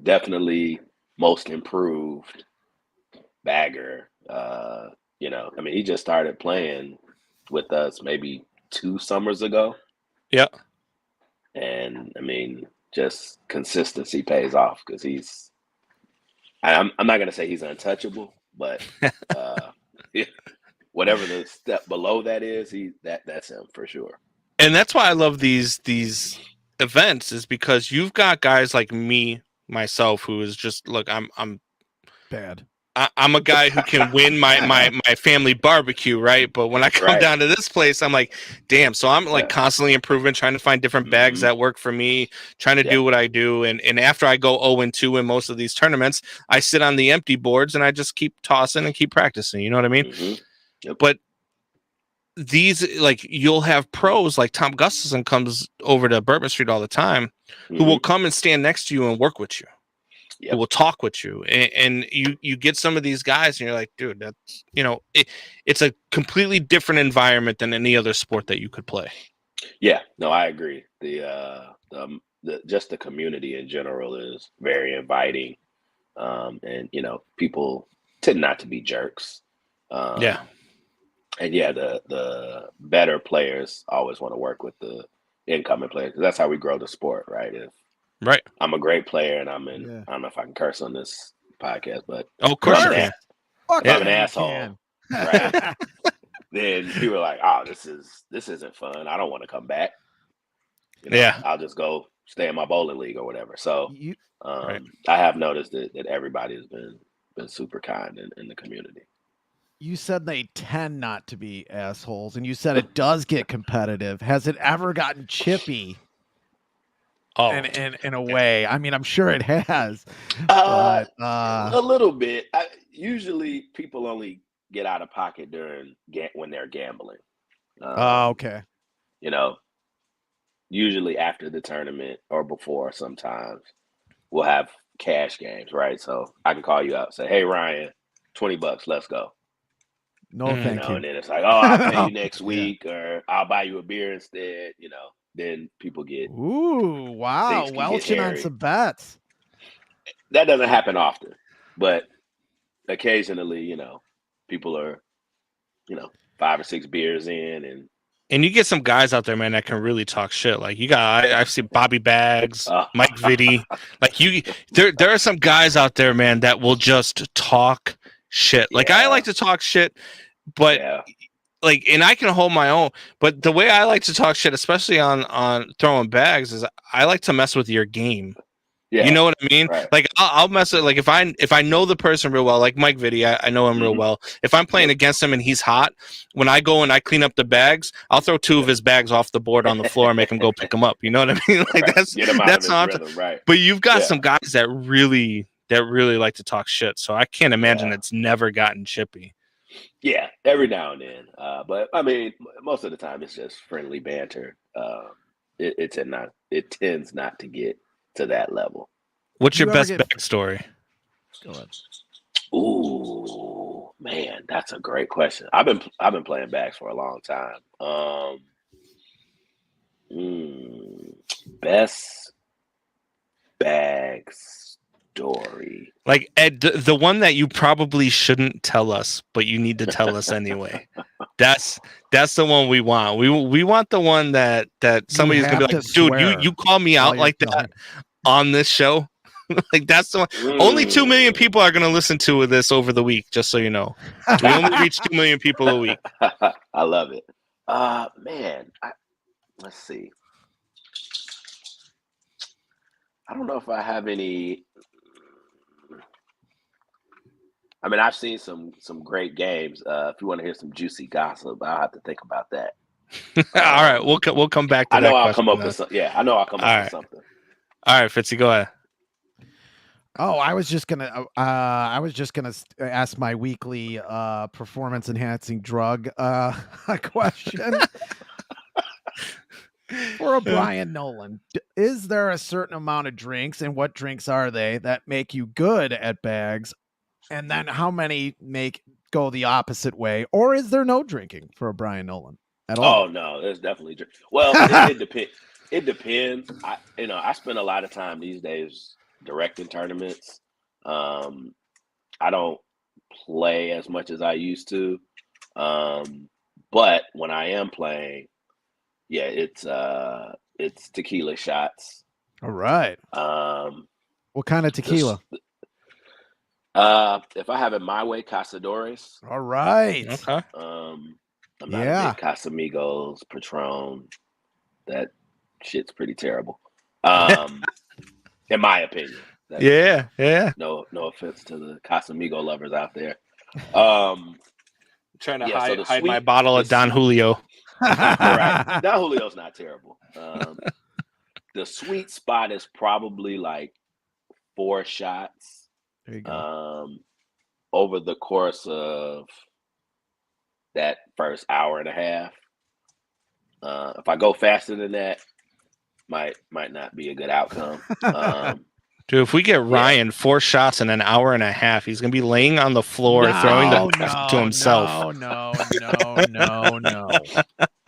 S5: definitely most improved bagger. He just started playing with us maybe 2 summers ago.
S3: Yeah.
S5: And, just consistency pays off because I'm not going to say he's untouchable, but whatever the step below that is, that's him for sure.
S3: And that's why I love these events, is because you've got guys like myself, who is just, look, I'm
S4: bad.
S3: I'm a guy who can win my family barbecue, right? But when I come down to this place, I'm like, damn. So I'm like constantly improving, trying to find different bags that work for me, trying to do what I do. And after I go 0-2 in most of these tournaments, I sit on the empty boards and I just keep tossing and keep practicing. You know what I mean?
S5: Mm-hmm. Yep.
S3: But these, like, you'll have pros like Tom Gustafson comes over to Bourbon Street all the time, who will come and stand next to you and work with you. Who will talk with you, and you get some of these guys, and you're like, dude, that's it's a completely different environment than any other sport that you could play.
S5: Yeah, no, I agree. The just the community in general is very inviting, and people tend not to be jerks.
S3: Yeah.
S5: And yeah, the better players always want to work with the incoming players. 'Cause that's how we grow the sport, right? If
S3: Right.
S5: I'm a great player and I'm in,
S4: Yeah.
S5: I don't know if I can curse on this podcast, but
S3: Oh, of course
S5: if
S3: you
S5: I'm
S3: can.
S5: an,
S4: Fuck
S5: if I'm
S4: yeah,
S5: an
S4: you
S5: asshole,
S4: can.
S5: right? Then people are like, "Oh, this isn't fun. I don't want to come back.
S3: Yeah.
S5: I'll just go stay in my bowling league or whatever." So
S4: You
S3: Right.
S5: I have noticed that everybody has been super kind in the community.
S4: you said they tend not to be assholes, and you said it does get competitive. Has it ever gotten chippy
S3: Oh,
S4: in a way? I mean, I'm sure it has,
S5: Uh,
S4: but
S5: a little bit. Usually, people only get out of pocket when they're gambling.
S4: okay.
S5: Usually after the tournament or before. Sometimes we'll have cash games, right? So I can call you up, say, "Hey, Ryan, $20, let's go."
S4: No,
S3: Mm.
S4: thank you.
S5: And then it's like, "Oh, I'll pay you next
S4: Yeah.
S5: week, or I'll buy you a beer instead." Then people get
S4: Ooh, wow,
S5: things can get
S4: welching on
S5: hairy.
S4: some bets.
S5: That doesn't happen often, but occasionally, people are, 5 or 6 beers in,
S3: and you get some guys out there, man, that can really talk shit. Like you got, I've seen Bobby Bags,
S5: and
S3: Mike Vitti. Like there are some guys out there, man, that will just talk shit. Like I
S5: Yeah.
S3: like to talk shit, but
S5: yeah,
S3: like, and I can hold my own. But the way I like to talk shit, especially on throwing bags, is I like to mess with your game.
S5: yeah,
S3: You know what I mean?
S5: right.
S3: Like I'll mess with, like if I know the person real well, like Mike Vitti, I know him real
S5: Mhm.
S3: well. If I'm playing
S5: Yep.
S3: against him and he's hot, when I go and I clean up the bags, I'll throw 2 of his bags off the board on the floor and make him go pick them up. You know what I mean? Like
S5: Right.
S3: that's
S5: Get him out
S3: that's
S5: of
S3: how
S5: his
S3: I'm.
S5: rhythm, right?
S3: But you've got
S5: Yeah.
S3: some guys that really like to talk shit. So I can't imagine
S5: Yeah.
S3: it's never gotten chippy.
S5: Yeah, every now and then. But I mean, most of the time it's just friendly banter. It tends not to get to that level.
S3: What's
S4: Do
S3: your
S4: you ever
S3: best
S4: get-
S3: bag story?
S4: Go ahead.
S5: Ooh, man, that's a great question. I've been playing bags for a long time. Best bag story.
S3: Like Ed, the one that you probably shouldn't tell us, but you need to tell us anyway. That's the one we want. We want the one that somebody's gonna be
S4: have
S3: like,
S4: to
S3: dude,
S4: swear
S3: you call me
S4: while
S3: out
S4: you're
S3: like
S4: telling.
S3: that on this show. Like that's the one. Only 2 million people are gonna listen to this over the week, just so you know. We only reach 2 million people a week.
S5: I love it. Man, let's see. I don't know if I have any. I mean, I've seen some great games. If you want to hear some juicy gossip, I'll have to think about that.
S3: All right, we'll come back to
S5: I
S3: that.
S5: know I'll
S3: question
S5: come up
S3: then.
S5: with some. Yeah, I know I'll come
S3: All
S5: up
S3: right.
S5: with something.
S3: All right, Fitzy, go ahead.
S4: Oh, I was just gonna ask my weekly performance enhancing drug question for a Brian Nolen. Is there a certain amount of drinks, and what drinks are they that make you good at bags? And then how many make go the opposite way? Or is there no drinking for a Brian Nolen at all?
S5: Oh no, there's definitely. Well, it depends. It depends. I spend a lot of time these days directing tournaments. I don't play as much as I used to, but when I am playing, yeah, it's tequila shots.
S4: All right. What kind of tequila?
S5: If I have it my way, Casadores.
S4: All right.
S3: Okay.
S5: I'm not
S4: Yeah.
S5: a big Casamigos, Patron. That shit's pretty terrible. In my opinion.
S3: Yeah.
S5: No offense to the Casamigo lovers out there.
S3: Trying to
S5: Yeah, so the
S3: hide my
S5: sweet-
S3: bottle of
S5: the
S3: Don Julio.
S5: right. Don Julio's not terrible. The sweet spot is probably like 4 shots
S4: There you go.
S5: over the course of that first hour and a half. If I go faster than that, might not be a good outcome.
S3: Dude, if we get Ryan 4 shots in an hour and a half, he's gonna be laying on the floor throwing the bag to himself.
S4: No.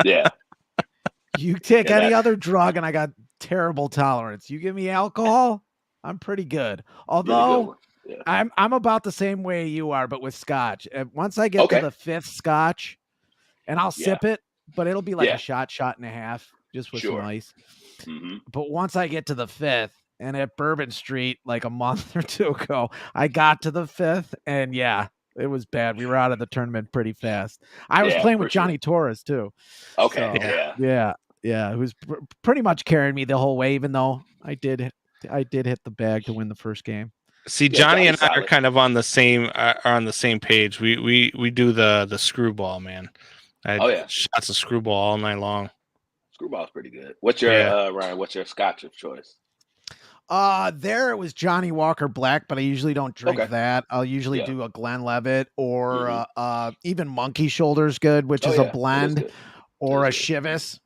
S5: Yeah.
S4: You take
S5: Yeah,
S4: any
S5: that-
S4: other drug and I got terrible tolerance. You give me alcohol, I'm pretty good.
S5: You're the good
S4: Although
S5: one. Yeah.
S4: I'm about the same way you are, but with scotch. Once I get to the 5th scotch, and I'll sip it, but it'll be like a shot and a half, just with some ice.
S5: Mm-hmm.
S4: But once I get to the 5th, and at Bourbon Street, like a month or two ago, I got to the 5th, and it was bad. We were out of the tournament pretty fast. I was playing with Johnny Torres too.
S5: Okay.
S4: So, who's pretty much carrying me the whole way, even though I did hit the bag to win the first game.
S3: See, Johnny and I are kind of on the same page. We do the screwball, man. Shots of screwball all night long.
S5: Screwball's pretty good. What's your Ryan? What's your scotch of choice?
S4: There it was Johnny Walker Black, but I usually don't drink that. I'll usually do a Glenlivet or even Monkey Shoulder's good, which is a blend, or a Chivas,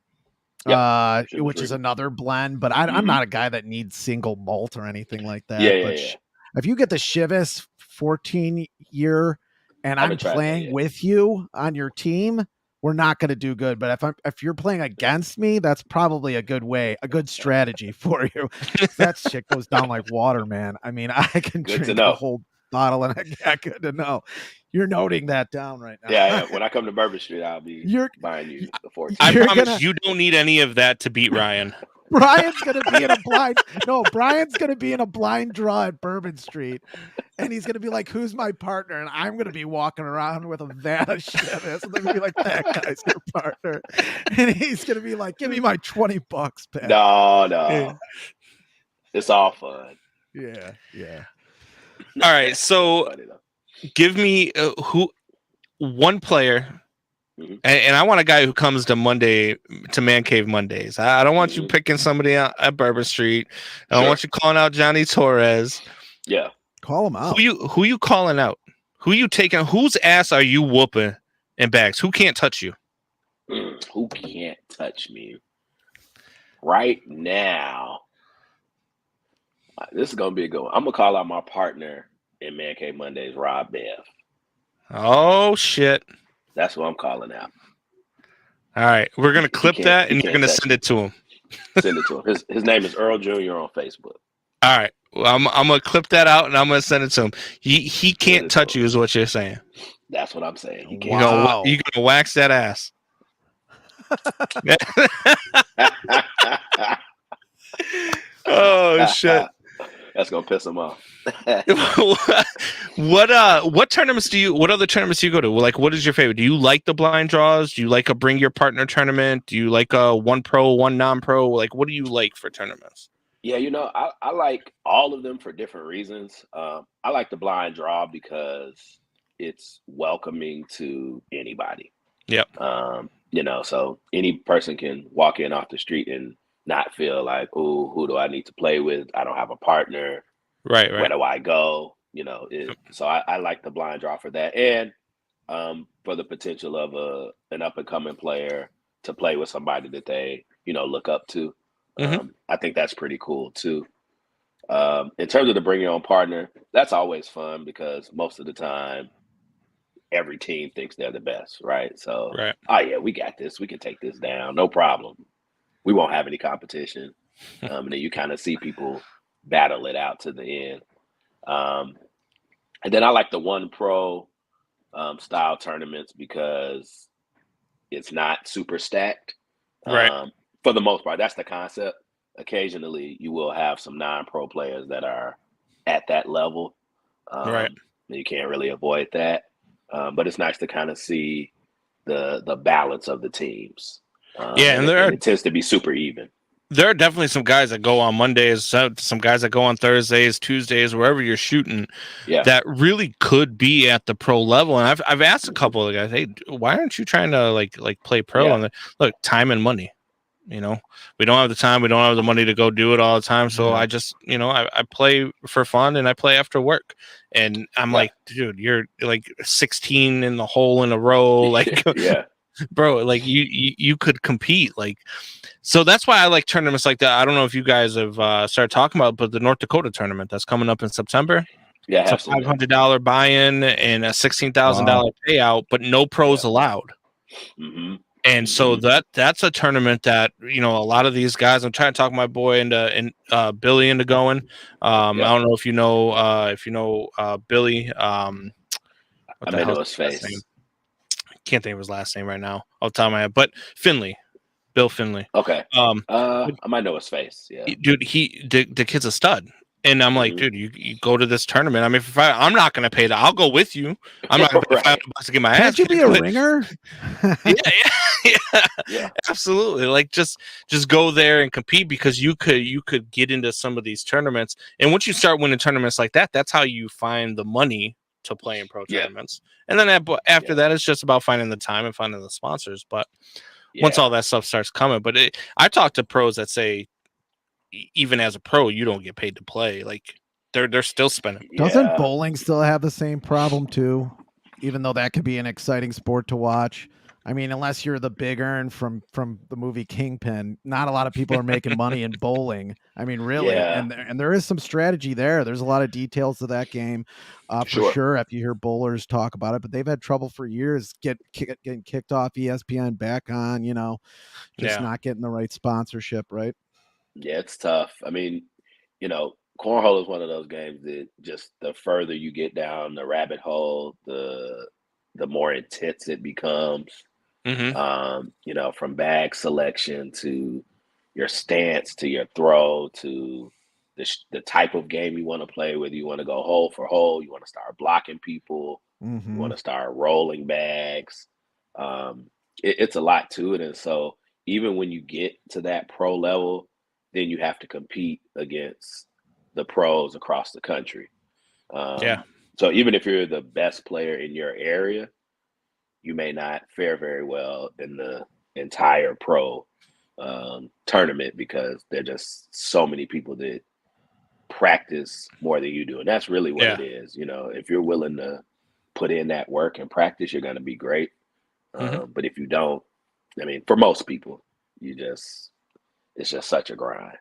S4: which is another blend. But I'm not a guy that needs single malt or anything like that. If you get the Chivas 14-year and I'm playing with you on your team, we're not going to do good. But if you're playing against me, that's probably a good strategy for you. That shit goes down like water, man. I mean, I can drink a whole bottle, and good to know. You're noting that down right now.
S5: Yeah. When I come to Bourbon Street, I'll be buying you the 14.
S3: I promise you don't need any of that to beat Ryan.
S4: Brian's going to be in a blind. No, Brian's going to be in a blind draw at Bourbon Street. And he's going to be like, who's my partner? And I'm going to be walking around with a vat of Chivas. And they're going to be like, that guy's your partner. And he's going to be like, give me my $20, Pat.
S5: No. It's all fun.
S4: Yeah.
S3: All right. So give me one player. And I want a guy who comes to Man Cave Mondays. I don't want you picking somebody out at Bourbon Street. I don't want you calling out Johnny Torres.
S5: Yeah.
S4: Call him out.
S3: Who you calling out? Who you taking? Whose ass are you whooping in bags? Who can't touch you?
S5: Who can't touch me? Right now. This is going to be a good one. I'm going to call out my partner in Man Cave Mondays, Rob Bev.
S3: Oh, shit.
S5: That's what I'm calling out.
S3: All right. We're going to clip that, and you're going to send it to him.
S5: Send it to him. His name is Earl Jr. on Facebook.
S3: All right. Well, I'm going to clip that out, and I'm going to send it to him. He can't touch you is what you're saying.
S5: That's what I'm saying. He
S3: can't. You're going to wax that ass. Oh, shit.
S5: That's gonna piss him off.
S3: What other tournaments do you go to? Like, what is your favorite? Do you like the blind draws? Do you like a bring your partner tournament? Do you like a one pro, one non-pro? Like, what do you like for tournaments?
S5: Yeah, I like all of them for different reasons. I like the blind draw because it's welcoming to anybody.
S3: Yep.
S5: So any person can walk in off the street and not feel like, oh, who do I need to play with? I don't have a partner.
S3: Right.
S5: Where do I go? So I like the blind draw for that. And for the potential of an up and coming player to play with somebody that they, look up to. I think that's pretty cool too. In terms of the bring your own partner, that's always fun because most of the time every team thinks they're the best, right? So, oh yeah, we got this. We can take this down. No problem. We won't have any competition. And then you kind of see people battle it out to the end. And then I like the one pro style tournaments because it's not super stacked.
S3: Right.
S5: For the most part, that's the concept. Occasionally, you will have some non-pro players that are at that level.
S3: Right.
S5: You can't really avoid that. But it's nice to kind of see the balance of the teams. And it tends to be super even.
S3: There are definitely some guys that go on Mondays, some guys that go on Thursdays, Tuesdays, wherever you're shooting, that really could be at the pro level. And I've asked a couple of guys, hey, why aren't you trying to like play pro?
S5: Yeah.
S3: And look, time and money. We don't have the time, we don't have the money to go do it all the time. So I just, I play for fun and I play after work. And I'm like, dude, you're like 16 in the hole in a row, like. Bro, like you could compete, like, so that's why I like tournaments like that. I don't know if you guys have started talking about, but the North Dakota tournament that's coming up in September.
S5: Yeah,
S3: it's a $500 buy-in and a $16,000 payout, but no pros allowed.
S5: Mm-hmm.
S3: And so that's a tournament that, a lot of these guys, I'm trying to talk my boy into Billy into going. I don't know if you know Billy. What
S5: I
S3: the
S5: may
S3: hell
S5: know
S3: is
S5: his
S3: his last
S5: face.
S3: name? Can't think of his last name right now off the top of my head, but Bill Finley.
S5: Okay.
S3: Um,
S5: I might know his face. Yeah.
S3: dude, the kid's a stud. And I'm like, dude, you go to this tournament. I mean, I'm not going to pay that. I'll go with you. I'm not going to pay
S5: Right.
S3: $5 to get my ass
S4: Can't you be
S3: kicked,
S4: a
S3: but-
S4: ringer?
S3: yeah, absolutely. Like just go there and compete, because you could get into some of these tournaments. And once you start winning tournaments like that, that's how you find the money to play in pro tournaments. And then after that, it's just about finding the time and finding the sponsors. But once all that stuff starts coming, I talk to pros that say, even as a pro, you don't get paid to play. Like they're still spending.
S4: Doesn't bowling still have the same problem too? Even though that could be an exciting sport to watch. I mean, unless you're the big earn from the movie Kingpin, not a lot of people are making money in bowling. I mean, really, and there is some strategy there. There's a lot of details to that game, for sure. If you hear bowlers talk about it, but they've had trouble for years getting kicked off ESPN, back on, just not getting the right sponsorship, right?
S5: Yeah, it's tough. I mean, cornhole is one of those games that just the further you get down the rabbit hole, the more intense it becomes. From bag selection to your stance to your throw to the type of game you want to play, whether you want to go hole for hole, you want to start blocking people, you want to start rolling bags. It's a lot to it. And so even when you get to that pro level, then you have to compete against the pros across the country. So even if you're the best player in your area, you may not fare very well in the entire pro tournament, because there are just so many people that practice more than you do. And that's really what it is. If you're willing to put in that work and practice, you're going to be great. But if you don't, I mean, for most people, it's just such a grind.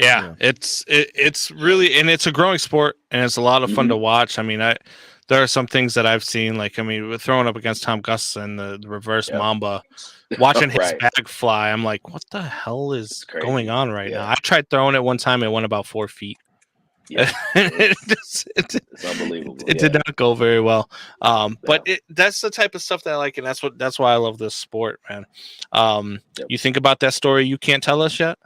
S3: Yeah. It's really, and it's a growing sport, and it's a lot of fun to watch. I mean, there are some things that I've seen, like, I mean, we're throwing up against Tom Gustafson, the reverse Mamba, watching his bag fly. I'm like, what the hell is going on right now? I tried throwing it one time. It went about 4 feet. Yeah. It's
S5: unbelievable.
S3: It did not go very well. But that's the type of stuff that I like, and that's why I love this sport, man. You think about that story you can't tell us yet?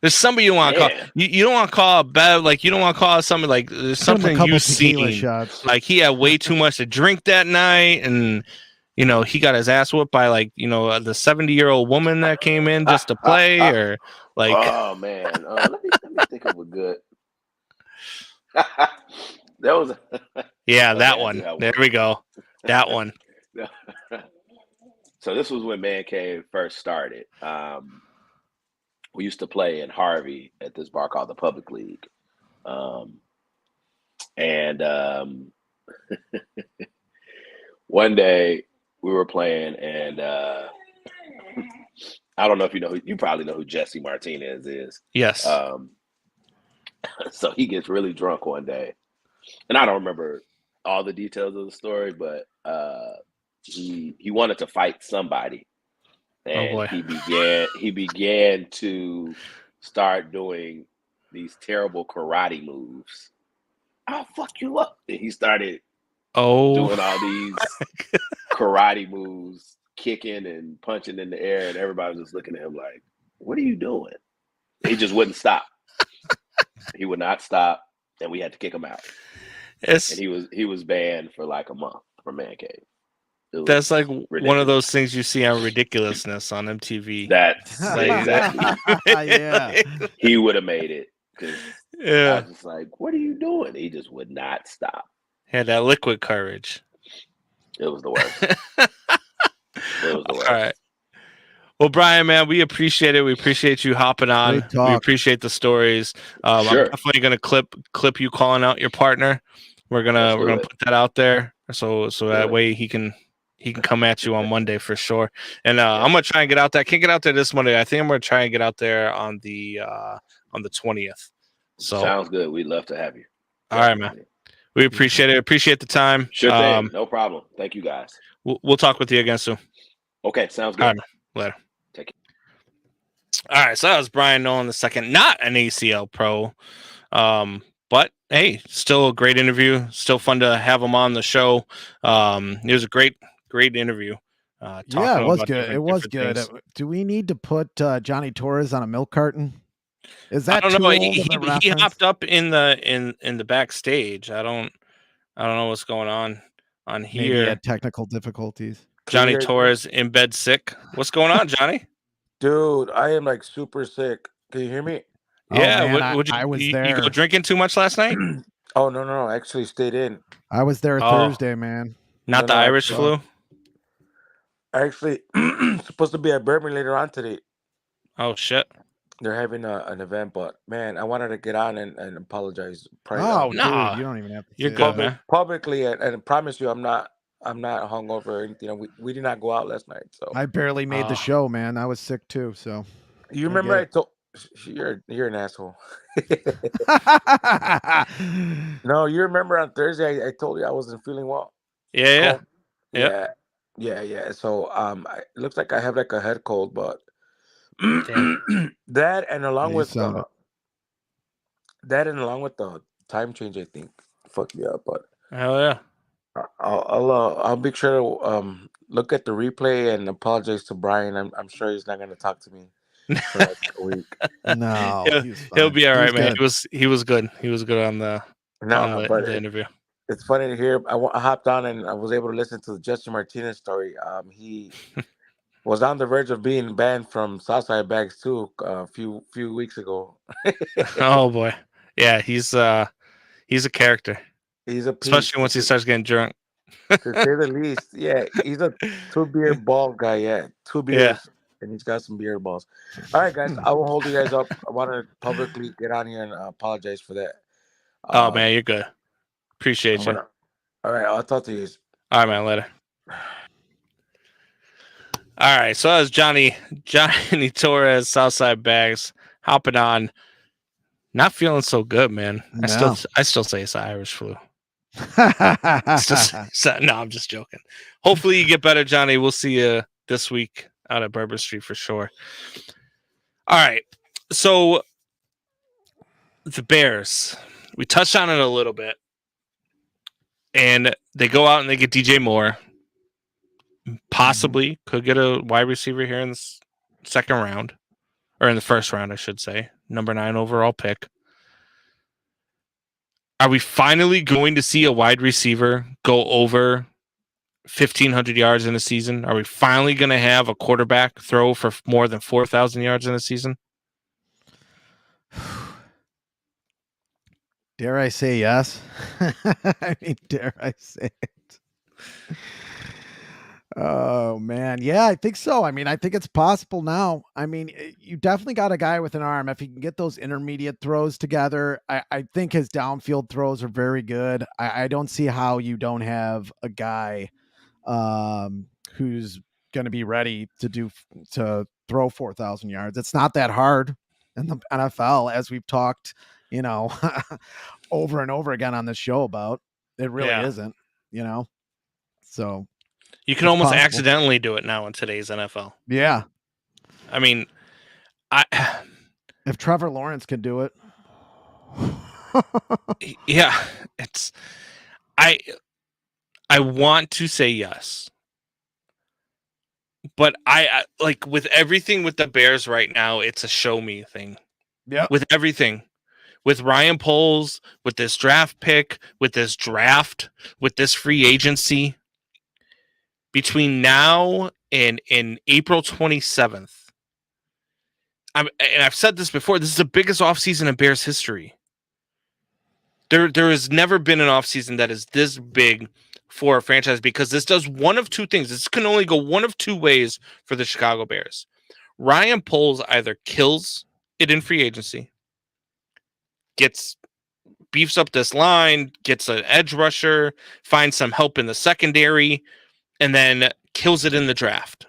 S3: There's somebody you want to call. You don't want to call a bad, like, you don't want to call something like there's something you've seen. Shots. Like he had way too much to drink that night, and he got his ass whooped by the 70-year-old woman that came in just to play, or like.
S5: Oh man, let me think of a good. That was.
S3: That one. There we go. That one.
S5: So this was when Man Cave first started. We used to play in Harvey at this bar called the Public League. One day we were playing, and I don't know if you probably know who Jesse Martinez is.
S3: Yes.
S5: So he gets really drunk one day, and I don't remember all the details of the story, but he wanted to fight somebody, and he began to start doing these terrible karate moves. I'll fuck you up. And he started doing all these karate moves, kicking and punching in the air, and everybody was just looking at him like, "What are you doing?" He just wouldn't stop. He would not stop, and we had to kick him out. And he was banned for like a month from Man Cave.
S3: That's like ridiculous. One of those things you see on Ridiculousness on MTV.
S5: That's exactly.
S4: Yeah.
S5: He would have made it. I was just like, "What are you doing?" He just would not stop.
S3: Had that liquid courage.
S5: It was the worst. It was the worst.
S3: All right. Well, Brian, man, we appreciate it. We appreciate you hopping on. We appreciate the stories.
S5: Sure.
S3: I'm definitely gonna clip you calling out your partner. We're gonna put that out there so that way he can come at you on Monday for sure. And I'm gonna try and get out there. I can't get out there this Monday. I think I'm gonna try and get out there on the 20th. So
S5: sounds good. We'd love to have you.
S3: All right, man. We appreciate it. Appreciate the time.
S5: Sure thing. No problem. Thank you, guys.
S3: We'll talk with you again soon.
S5: Okay, sounds
S3: All
S5: good.
S3: right, later.
S5: Take it.
S3: All right, so that was Brian Nolen II, not an ACL pro. But hey, still a great interview. Still fun to have him on the show. It was a great interview.
S4: Yeah, it was
S3: about
S4: good. It was
S3: different
S4: good.
S3: things.
S4: Do we need to put Johnny Torres on a milk carton? Is
S3: I
S4: that
S3: don't
S4: too
S3: know.
S4: old
S3: He
S4: of a
S3: he
S4: reference?
S3: hopped up in the backstage. I don't know what's going on
S4: Maybe he
S3: here.
S4: had technical difficulties.
S3: Johnny Torres in bed sick. What's going on, Johnny?
S6: Dude, I am like super sick. Can you hear me?
S3: Yeah,
S4: man,
S3: would you,
S4: I was
S3: you
S4: there.
S3: go drinking too much last night?
S6: Oh no, I actually stayed in.
S4: I was there
S3: Oh.
S4: Thursday, man.
S3: Not the Irish flu?
S6: Actually, supposed to be at Bourbon later on today.
S3: Oh shit.
S6: They're having an event, but man, I wanted to get on and apologize.
S4: Oh,
S3: Nah,
S4: dude, you don't even have to.
S3: you're
S4: say
S3: good,
S4: that.
S3: man.
S6: Publicly, and I promise you, I'm not hungover or anything. We did not go out last night, so
S4: I barely made the show, man. I was sick too. So
S6: you remember I told you're an asshole. No, you remember on Thursday I told you I wasn't feeling well.
S3: Yeah.
S6: Yeah. So it looks like I have like a head cold, but that and along with the time change, I think fucked me up. But
S3: Hell yeah.
S6: I'll make sure to look at the replay and apologize to Brian. I'm sure he's not gonna talk to me for like a week.
S4: No,
S3: he'll be all right, man.
S4: Good.
S3: He was good. He was good on the the interview.
S6: It's funny to hear. I hopped on and I was able to listen to the Justin Martinez story. He was on the verge of being banned from Southside Bags too a few weeks ago.
S3: Oh boy, yeah, he's a character.
S6: He's a piece,
S3: especially once he starts getting drunk.
S6: To say the least. Yeah, he's a 2-beer ball guy. Yeah, 2 beers, and he's got some beer balls. All right, guys, I will hold you guys up. I want to publicly get on here and apologize for that.
S3: Oh man, you're good. Appreciate you.
S6: All right, I'll talk to you.
S3: All right, man. Later. All right, so that was Johnny Torres, Southside Bags, hopping on. Not feeling so good, man.
S4: No.
S3: I still say it's the Irish flu. No, I'm just joking. Hopefully you get better, Johnny. We'll see you this week out at Bourbon Street for sure. All right, so the Bears, we touched on it a little bit, and they go out and they get DJ Moore. Possibly could get a wide receiver here in the second round, or in the first round, I should say. Number 9 overall pick. Are we finally going to see a wide receiver go over 1,500 yards in a season? Are we finally going to have a quarterback throw for more than 4,000 yards in a season?
S4: Dare I say yes? I mean, dare I say it? Oh man, yeah, I think so. I mean, I think it's possible now. I mean, you definitely got a guy with an arm. If he can get those intermediate throws together, I think his downfield throws are very good. I don't see how you don't have a guy who's going to be ready to throw 4,000 yards. It's not that hard in the NFL, as we've talked, over and over again on this show about. It really isn't, So
S3: you can almost accidentally do it now in today's NFL.
S4: Yeah.
S3: I mean,
S4: if Trevor Lawrence can do it.
S3: Yeah, I want to say yes. But I like with everything with the Bears right now, it's a show me thing.
S4: Yeah.
S3: With everything. With Ryan Poles, with this draft pick, with this draft, with this free agency. Between now and April 27th, and I've said this before, this is the biggest offseason in Bears history. There has never been an offseason that is this big for a franchise because this does one of two things. This can only go one of two ways for the Chicago Bears. Ryan Poles either kills it in free agency, beefs up this line, gets an edge rusher, finds some help in the secondary, and then kills it in the draft.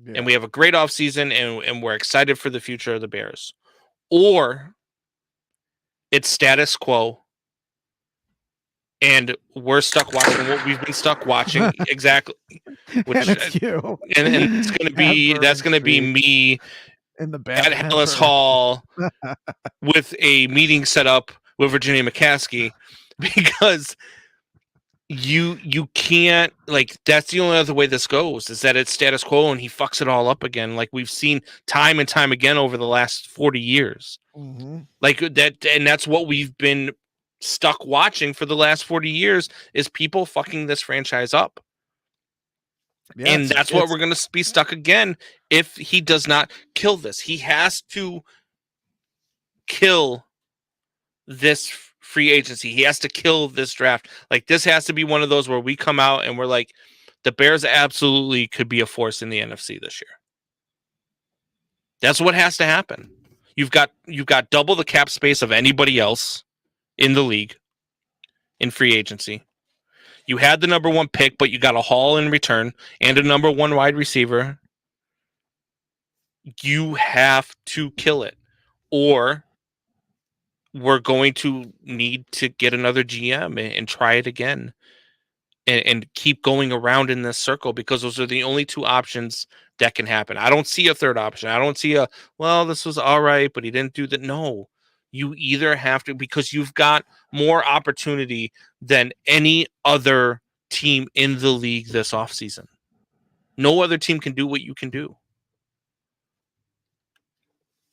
S3: Yeah. And we have a great offseason, and we're excited for the future of the Bears. Or it's status quo, and we're stuck watching what we've been stuck watching. Exactly. Which,
S4: and it's you.
S3: and it's gonna be me
S4: in the
S3: at
S4: bathroom
S3: Hellas Hall with a meeting set up with Virginia McCaskey, because you can't, like, that's the only other way this goes, is that it's status quo and he fucks it all up again, like we've seen time and time again over the last 40 years.
S4: Mm-hmm.
S3: Like that, and that's what we've been stuck watching for the last 40 years, is people fucking this franchise up.
S4: Yeah,
S3: and that's what we're going to be stuck again if he does not kill this. He has to kill this free agency. He has to kill this draft. Like, this has to be one of those where we come out and we're like, the Bears absolutely could be a force in the NFC this year. That's what has to happen. You've got double the cap space of anybody else in the league in free agency. You had the number 1 pick, but you got a haul in return and a number 1 wide receiver. You have to kill it, or we're going to need to get another GM and try it again and keep going around in this circle, because those are the only 2 options that can happen. I don't see a third option. I don't see well, this was all right, but he didn't do that. No, you either have to, because you've got more opportunity than any other team in the league this offseason. No other team can do what you can do.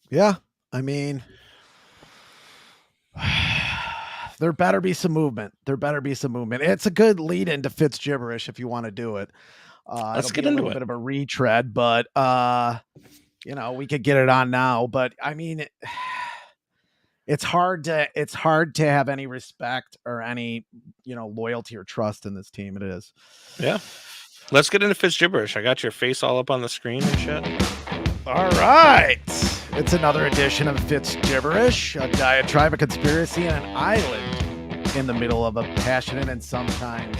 S4: Yeah, I mean, there better be some movement. It's a good lead into Fitz gibberish if you want to do it.
S3: Let's get into it.
S4: A bit of a retread, but we could get it on now. But I mean, it's hard to have any respect or any loyalty or trust in this team. It is.
S3: Yeah. Let's get into Fitz gibberish. I got your face all up on the screen and shit.
S4: All right. It's another edition of Fitz Gibberish, a diatribe, a conspiracy, and an island in the middle of a passionate and sometimes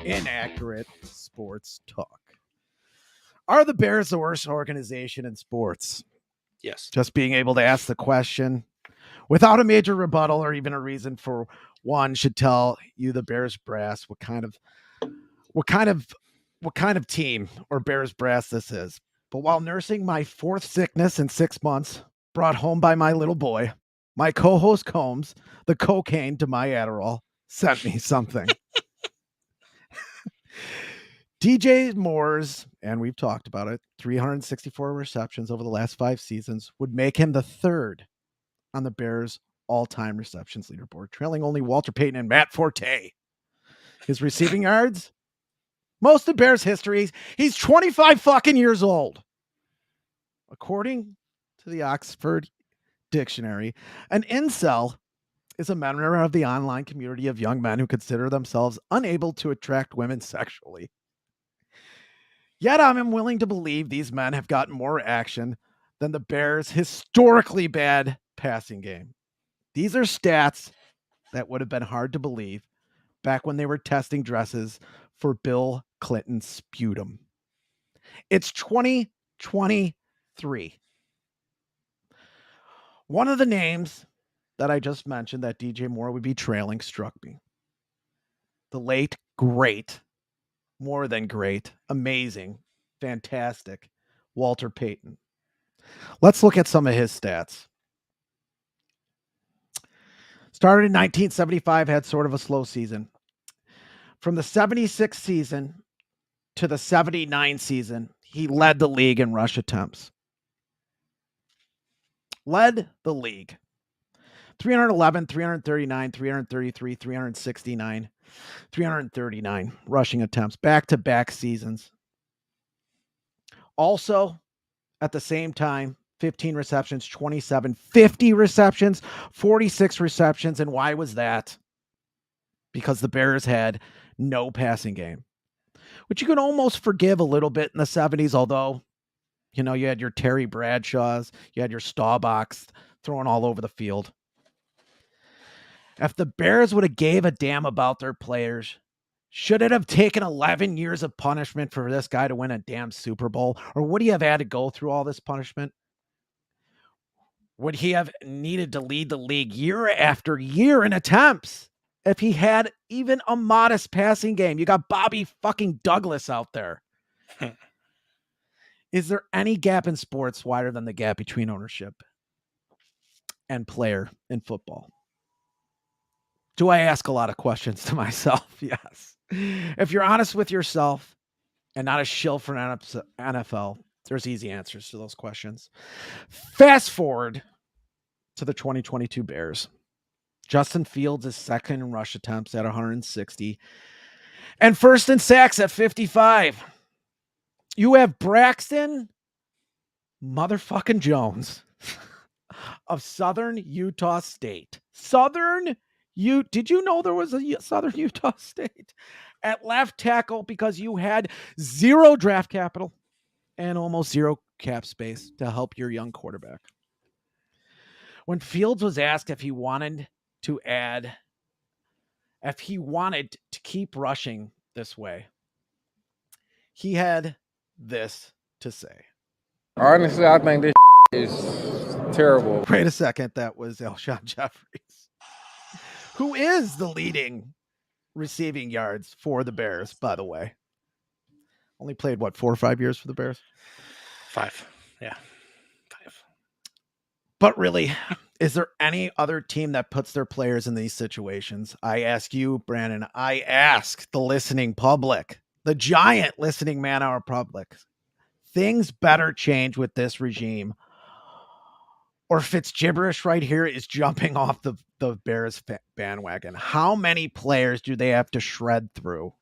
S4: inaccurate sports talk. Are the Bears the worst organization in sports?
S3: Yes.
S4: Just being able to ask the question without a major rebuttal or even a reason for one should tell you, the Bears brass, what kind of team or Bears brass this is. But while nursing my 4th sickness in 6 months, brought home by my little boy, my co-host Combs, the cocaine to my Adderall, sent me something. DJ Moore's, and we've talked about it, 364 receptions over the last 5 seasons would make him the 3rd on the Bears' all-time receptions leaderboard, trailing only Walter Payton and Matt Forte. His receiving yards, most of Bears history, he's 25 fucking years old. According to the Oxford Dictionary, an incel is a member of the online community of young men who consider themselves unable to attract women sexually. Yet I'm willing to believe these men have gotten more action than the Bears' historically bad passing game. These are stats that would have been hard to believe back when they were testing dresses for Bill Clinton's sputum. It's 2023. One of the names that I just mentioned that DJ Moore would be trailing struck me. The late, great, more than great, amazing, fantastic Walter Payton. Let's look at some of his stats. Started in 1975, had sort of a slow season. From the 76 season to the 79 season, he led the league in rush attempts. Led the league. 311, 339, 333, 369, 339 rushing attempts, back-to-back seasons. Also, at the same time, 15 receptions, 27, 50 receptions, 46 receptions. And why was that? Because the Bears had no passing game, which you can almost forgive a little bit in the 70s, although, you had your Terry Bradshaws, you had your Staubachs throwing all over the field. If the Bears would have gave a damn about their players, should it have taken 11 years of punishment for this guy to win a damn Super Bowl? Or would he have had to go through all this punishment? Would he have needed to lead the league year after year in attempts? if he had even a modest passing game. You got Bobby fucking Douglas out there. Is there any gap in sports wider than the gap between ownership and player in football? Do I ask a lot of questions to myself? Yes. If you're honest with yourself and not a shill for an NFL, there's easy answers to those questions. Fast forward to the 2022 Bears. Justin Fields is second in rush attempts at 160 and first in sacks at 55. You have Braxton motherfucking Jones of Southern Utah State. Did you know there was a Southern Utah State at left tackle because you had zero draft capital and almost zero cap space to help your young quarterback? When Fields was asked if he wanted to keep rushing this way, he had this to say.
S7: Honestly, I think this is terrible.
S4: Wait a second. That was Alshon Jeffries, who is the leading receiving yards for the Bears, by the way. Only played, 4 or 5 years for the Bears?
S3: 5. Yeah. 5.
S4: But really, is there any other team that puts their players in these situations? I ask you, Brandon. I ask the listening public, the giant listening man-hour public. Things better change with this regime, or Fitz gibberish right here is jumping off the Bears bandwagon. How many players do they have to shred through?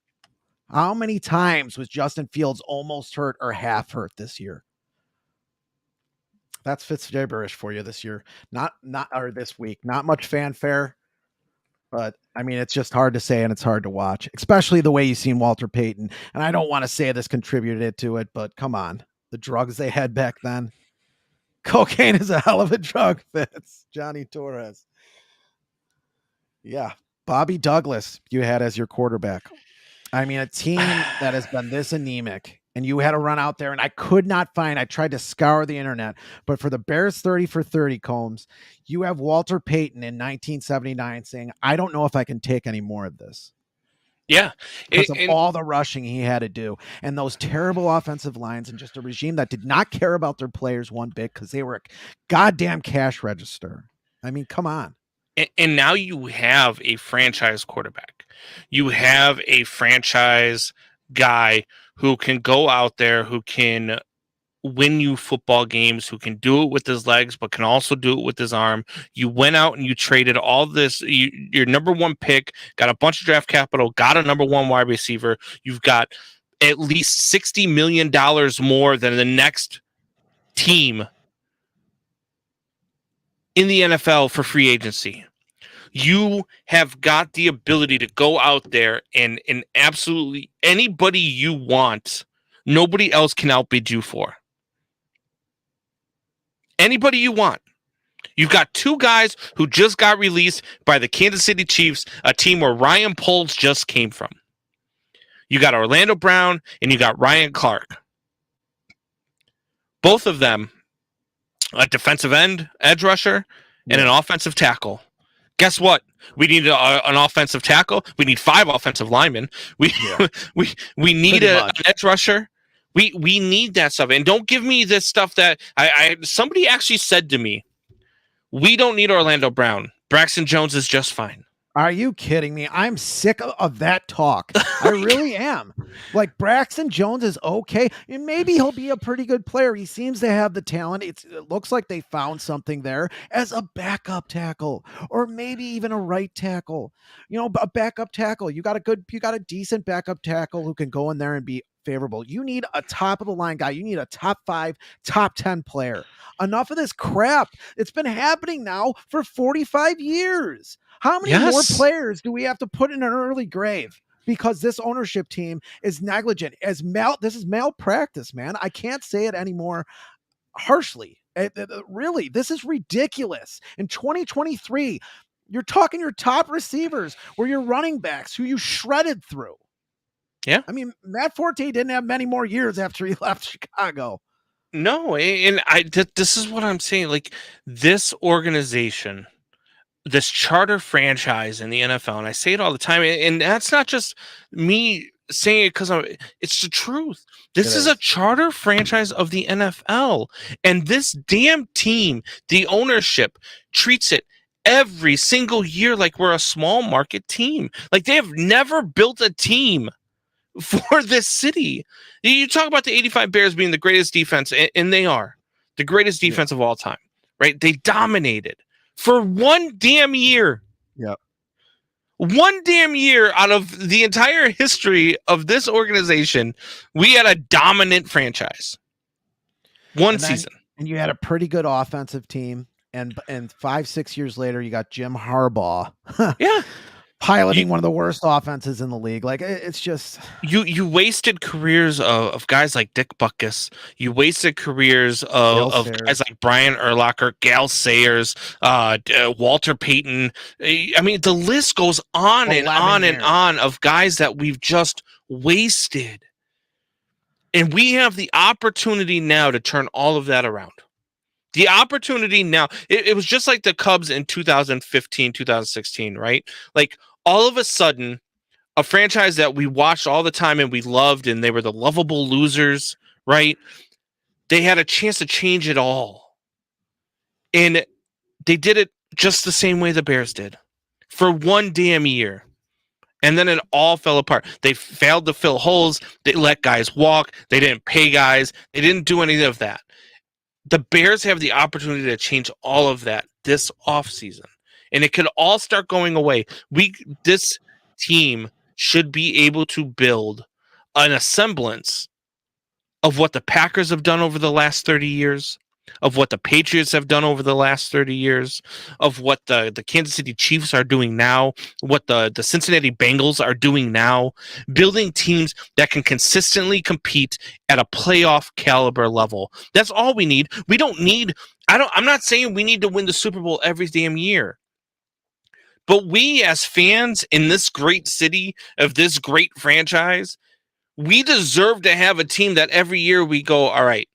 S4: How many times was Justin Fields almost hurt or half hurt this year? That's Fitz gibberish for you this year. Or this week. Not much fanfare, but I mean, it's just hard to say and it's hard to watch, especially the way you've seen Walter Payton. And I don't want to say this contributed to it, but come on. The drugs they had back then. Cocaine is a hell of a drug, Fitz. Johnny Torres. Yeah. Bobby Douglas you had as your quarterback. I mean, a team that has been this anemic, and you had to run out there, and I could not find, I tried to scour the internet, but for the Bears 30 for 30, Combs, you have Walter Payton in 1979 saying, I don't know if I can take any more of this.
S3: Yeah.
S4: Because of all the rushing he had to do, and those terrible offensive lines, and just a regime that did not care about their players one bit because they were a goddamn cash register. I mean, come on.
S3: And now you have a franchise quarterback. You have a franchise guy who can go out there, who can win you football games, who can do it with his legs, but can also do it with his arm. You went out and you traded all this, your number one pick, got a bunch of draft capital, got a number one wide receiver. You've got at least $60 million more than the next team in the NFL for free agency. You have got the ability to go out there and absolutely anybody you want, nobody else can outbid you for. Anybody you want. You've got two guys who just got released by the Kansas City Chiefs, a team where Ryan Poles just came from. You got Orlando Brown and you got Ryan Clark. Both of them, a defensive end, edge rusher, and an offensive tackle. Guess what? We need an offensive tackle. We need 5 offensive linemen. We need an edge rusher. We need that stuff. And don't give me this stuff that somebody actually said to me, we don't need Orlando Brown. Braxton Jones is just fine.
S4: Are you kidding me? I'm sick of that talk. I really am. Like, Braxton Jones is okay, and maybe he'll be a pretty good player. He seems to have the talent. It looks like they found something there as a backup tackle, or maybe even a right tackle. You know, a backup tackle. You got a decent backup tackle who can go in there and be favorable. You need a top of the line guy. You need a top 5, top 10 player. Enough of this crap. It's been happening now for 45 years. How many more players do we have to put in an early grave because this ownership team is negligent? This is malpractice, man. I can't say it any more harshly. Really, this is ridiculous. In 2023, you're talking your top receivers or your running backs who you shredded through.
S3: Yeah.
S4: I mean, Matt Forte didn't have many more years after he left Chicago.
S3: No, and this is what I'm saying. Like, this organization, this charter franchise in the NFL, and I say it all the time, and that's not just me saying it because it's the truth. This is a charter franchise of the NFL, and this damn team, the ownership, treats it every single year like we're a small market team. Like they have never built a team for this city. You talk about the 85 Bears being the greatest defense, and they are the greatest defense of all time, right? They dominated for one damn year.
S4: Yep.
S3: One damn year out of the entire history of this organization, we had a dominant franchise. One season.
S4: And you had a pretty good offensive team. And 5-6 years later, you got Jim Harbaugh.
S3: Yeah.
S4: Piloting one of the worst offenses in the league. Like it's just
S3: you wasted careers of guys like Dick Butkus. You wasted careers of guys like Brian Urlacher, Gal Sayers, Walter Payton. I mean, the list goes on and on and on of guys that we've just wasted. And we have the opportunity now to turn all of that around. The opportunity now, it was just like the Cubs in 2015, 2016, right? Like all of a sudden, a franchise that we watched all the time and we loved, and they were the lovable losers, right? They had a chance to change it all. And they did it just the same way the Bears did for one damn year. And then it all fell apart. They failed to fill holes. They let guys walk. They didn't pay guys. They didn't do any of that. The Bears have the opportunity to change all of that this offseason. And it could all start going away. This team should be able to build a semblance of what the Packers have done over the last 30 years, of what the Patriots have done over the last 30 years, of what the Kansas City Chiefs are doing now, what the Cincinnati Bengals are doing now, building teams that can consistently compete at a playoff caliber level. That's all we need. We don't need, I'm not saying we need to win the Super Bowl every damn year. But we as fans in this great city of this great franchise, we deserve to have a team that every year we go, all right,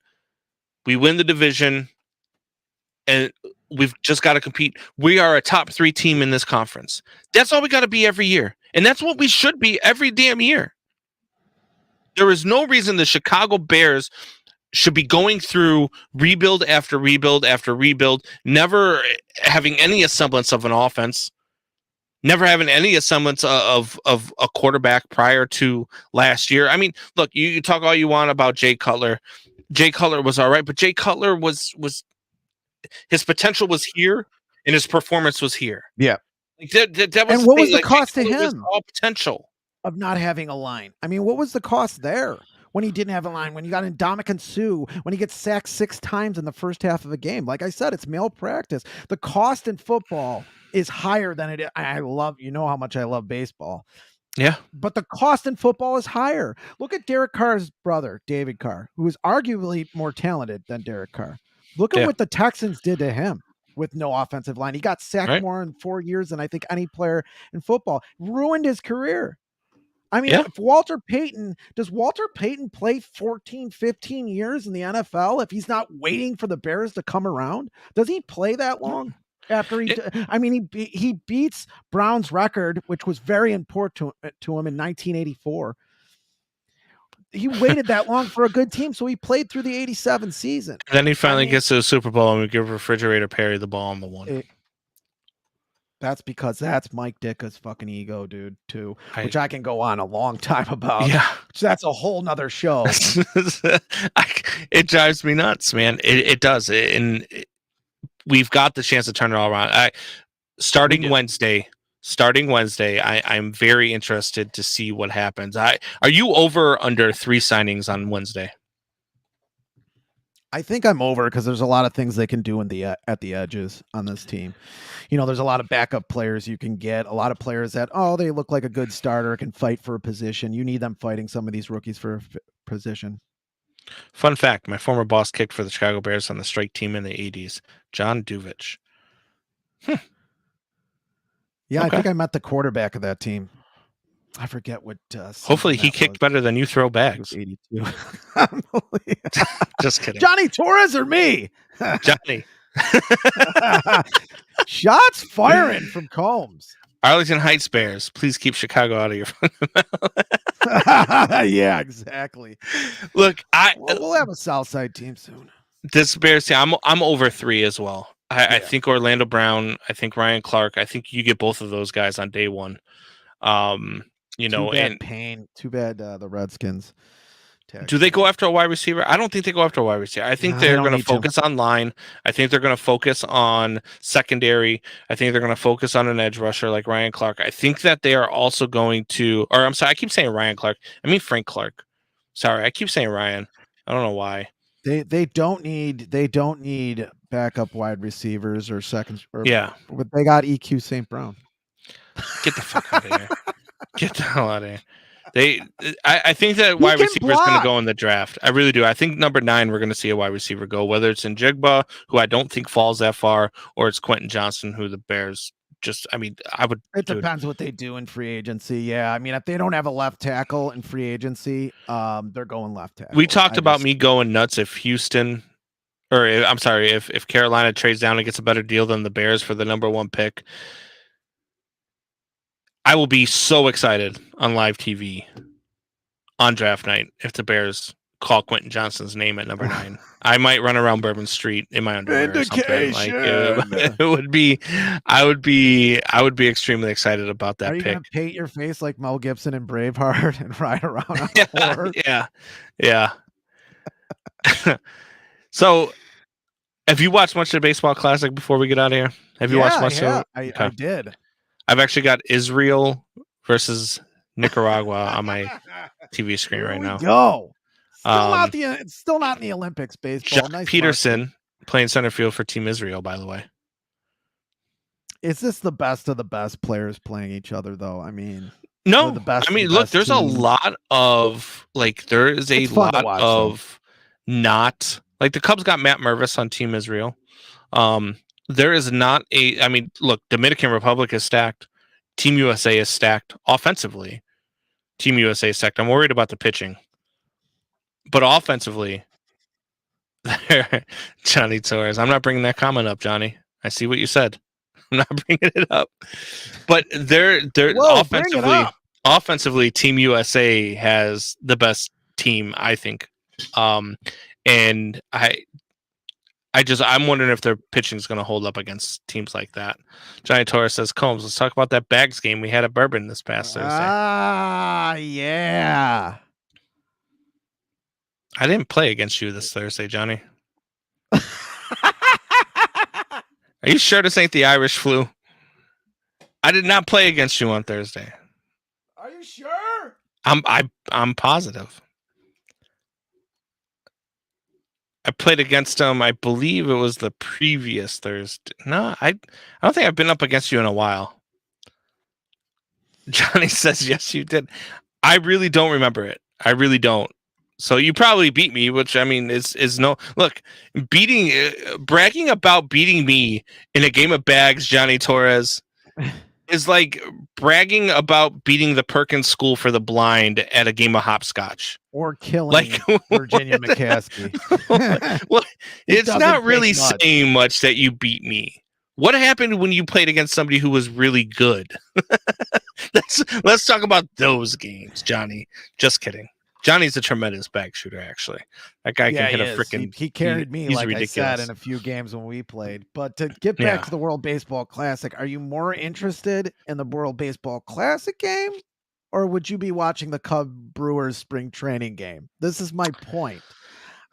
S3: we win the division and we've just got to compete. We are a top 3 team in this conference. That's all we got to be every year. And that's what we should be every damn year. There is no reason the Chicago Bears should be going through rebuild after rebuild after rebuild, never having any semblance of an offense. Never having any semblance of a quarterback prior to last year. I mean, look, you talk all you want about Jay Cutler. Jay Cutler was all right, but Jay Cutler was his potential was here and his performance was here.
S4: Yeah.
S3: Like that was
S4: and what was the cost to him?
S3: All potential
S4: of not having a line. I mean, what was the cost there when he didn't have a line? When you got Ndamukong Suh, when he gets sacked 6 times in the first half of a game? Like I said, it's malpractice. The cost in football is higher than it is. You know how much I love baseball.
S3: Yeah.
S4: But the cost in football is higher. Look at Derek Carr's brother, David Carr, who is arguably more talented than Derek Carr. Look at what the Texans did to him with no offensive line. He got sacked more in 4 years than I think any player in football. Ruined his career. I mean, if does Walter Payton play 14, 15 years in the NFL if he's not waiting for the Bears to come around? Does he play that long? After he beats Brown's record, which was very important to him in 1984. He waited that long for a good team, so he played through the 87 season.
S3: And then he finally gets to the Super Bowl, and we give Refrigerator Perry the ball on the one.
S4: That's because that's Mike Ditka's fucking ego, dude, too, which I can go on a long time about.
S3: Yeah.
S4: That's a whole nother show.
S3: It drives me nuts, man. It does. We've got the chance to turn it all around. Starting Wednesday, I'm very interested to see what happens. Are you over or under 3 signings on Wednesday?
S4: I think I'm over because there's a lot of things they can do at the edges on this team. You know, there's a lot of backup players you can get, a lot of players that, they look like a good starter, can fight for a position. You need them fighting some of these rookies for a position.
S3: Fun fact, my former boss kicked for the Chicago Bears on the strike team in the 80s. John Duvich.
S4: Yeah, okay. I think I met the quarterback of that team. I forget what.
S3: Hopefully he kicked better than you throw bags.
S4: 82.
S3: Just kidding.
S4: Johnny Torres or me?
S3: Johnny.
S4: Shots firing from Combs.
S3: Arlington Heights Bears, please keep Chicago out of your.
S4: Yeah, exactly.
S3: Look,
S4: We'll have a Southside team soon.
S3: this Bears team, I'm over 3 as well. I
S4: Yeah.
S3: think Orlando Brown. I think Ryan Clark. I think you get both of those guys on day one. You know, and
S4: Too bad the Redskins.
S3: do they go after a wide receiver? I don't think they go after a wide receiver. I think
S4: No,
S3: they're
S4: they don't
S3: going to
S4: need to.
S3: focus on line. I think they're going to focus on secondary. I think they're going to focus on an edge rusher like Ryan Clark. I think that they are also going to, or I'm sorry, I keep saying Ryan Clark. I mean Frank Clark. Sorry, I keep saying Ryan. I don't know why.
S4: They don't need backup wide receivers or seconds.
S3: Yeah,
S4: But they got EQ St. Brown.
S3: get the fuck out of here. Get the hell out of here. I think that wide receiver is going to go in the draft. I really do. I think number 9, we're going to see a wide receiver go, whether it's in Jigba, who I don't think falls that far, or it's Quentin Johnson, who the Bears just, I mean, I would.
S4: It depends what they do in free agency. Yeah. I mean, if they don't have a left tackle in free agency, they're going left tackle.
S3: We talked about me going nuts if Houston, or I'm sorry, if Carolina trades down and gets a better deal than the Bears for the number 1 pick. I will be so excited on live TV on draft night if the Bears call Quentin Johnson's name at number 9. I might run around Bourbon Street in my underwear or something. Like it would be. I would be extremely excited about that
S4: pick. Are you
S3: pick.
S4: gonna paint your face like Mel Gibson in Braveheart and ride around on a horse?
S3: Yeah. So, have you watched much of the Baseball Classic before we get out of here? Have you watched much of it?
S4: I did.
S3: I've actually got Israel versus Nicaragua on my TV screen right now.
S4: Go. It's still not in the Olympics. Baseball.
S3: Jack Peterson playing center field for Team Israel, by the way.
S4: Is this the best of the best players playing each other, though? I mean,
S3: no.
S4: The best.
S3: I mean, look, there's a lot of not like the Cubs got Matt Mervis on Team Israel. There is not a. I mean, look, Dominican Republic is stacked. Team USA is stacked offensively. Team USA is stacked. I'm worried about the pitching. But offensively, Johnny Torres. I'm not bringing that comment up, Johnny. I see what you said. I'm not bringing it up. But they're offensively, Team USA has the best team, I think. And I'm wondering if their pitching is going to hold up against teams like that. Johnny Torres says, Combs, let's talk about that Bags game we had at Bourbon this past Thursday.
S4: Yeah.
S3: I didn't play against you this Thursday, Johnny. Are you sure this ain't the Irish flu? I did not play against you on Thursday.
S4: Are you sure?
S3: I'm positive. I played against him. I believe it was the previous Thursday. No, I don't think I've been up against you in a while. Johnny says, yes, you did. I really don't remember it. I really don't. So you probably beat me, which I mean is no look. Bragging about beating me in a game of bags, Johnny Torres, is like bragging about beating the Perkins School for the Blind at a game of hopscotch.
S4: Or killing Virginia McCaskey.
S3: Well, it's not really saying much that you beat me. What happened when you played against somebody who was really good? Let's talk about those games, Johnny. Just kidding. Johnny's a tremendous bag shooter, actually. That guy can hit a freaking.
S4: He carried me, like
S3: ridiculous.
S4: I said, in a few games when we played. But to get back to the World Baseball Classic, are you more interested in the World Baseball Classic game, or would you be watching the Cub Brewers spring training game? This is my point.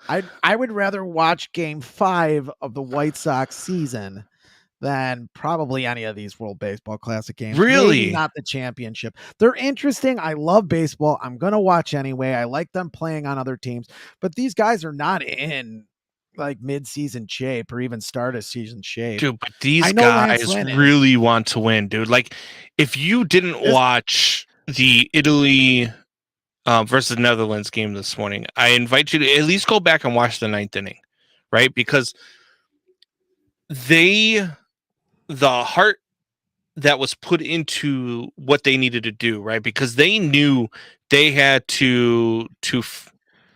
S4: I would rather watch Game 5 of the White Sox season than probably any of these World Baseball Classic games.
S3: Really?
S4: Maybe not the championship. They're interesting. I love baseball. I'm going to watch anyway. I like them playing on other teams. But these guys are not in like mid-season shape or even start of season shape.
S3: Dude, but these guys really want to win, dude. Like, if you didn't watch the Italy versus Netherlands game this morning, I invite you to at least go back and watch the 9th inning, right? Because the heart that was put into what they needed to do, right? Because they knew they had to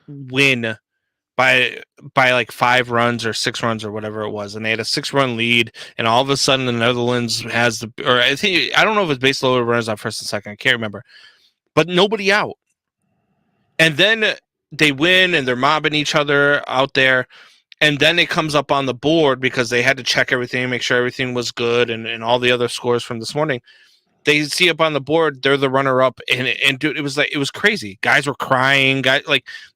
S3: win by like 5 runs or 6 runs or whatever it was, and they had a 6-run lead, and all of a sudden the Netherlands has I don't know if it's base loaded runners on first and second, I can't remember, but nobody out, and then they win and they're mobbing each other out there, and then it comes up on the board because they had to check everything, make sure everything was good, and all the other scores from this morning. They see up on the board, they're the runner-up, and dude, it was crazy. Guys were crying.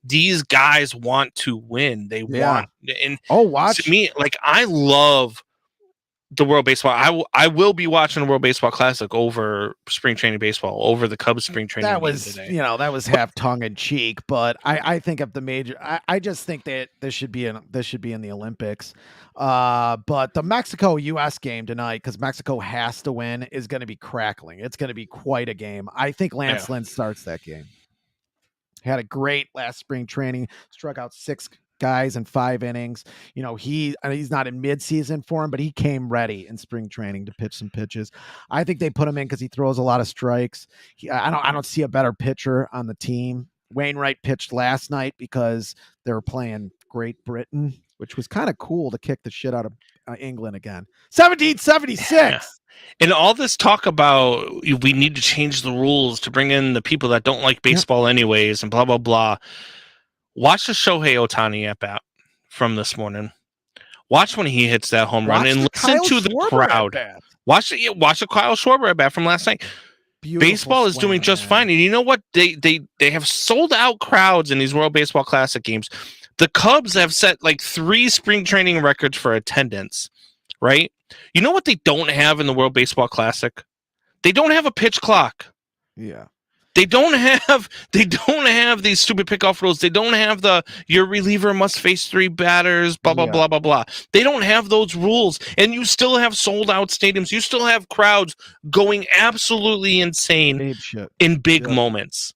S3: These guys want to win. They want. And
S4: watch
S3: to me, like, I love the World Baseball. I will be watching the World Baseball Classic over spring training baseball, over the Cubs spring training.
S4: That was today. That was half tongue in cheek, but I think of the major. I just think that this should be in the Olympics. But the Mexico-U.S. game tonight, because Mexico has to win, is going to be crackling. It's going to be quite a game. I think Lance Lynn starts that game. Had a great last spring training, struck out 6 guys in 5 innings. He's not in midseason for him, but he came ready in spring training to pitch some pitches. I think they put him in because he throws a lot of strikes. I don't see a better pitcher on the team. Wainwright pitched last night because they were playing Great Britain, which was kind of cool to kick the shit out of England again. 1776. Yeah.
S3: And all this talk about we need to change the rules to bring in the people that don't like baseball anyways and blah, blah, blah. Watch the Shohei Ohtani at bat from this morning. Watch when he hits that home run and listen to the crowd. Watch the Kyle Schwarber at bat from last night. Beautiful baseball is doing just fine. And you know what? They have sold out crowds in these World Baseball Classic games. The Cubs have set like 3 spring training records for attendance, right? You know what they don't have in the World Baseball Classic? They don't have a pitch clock.
S4: Yeah.
S3: They don't have these stupid pickoff rules. They don't have your reliever must face 3 batters, blah, blah, blah, blah, blah. They don't have those rules. And you still have sold out stadiums. You still have crowds going absolutely insane in big moments.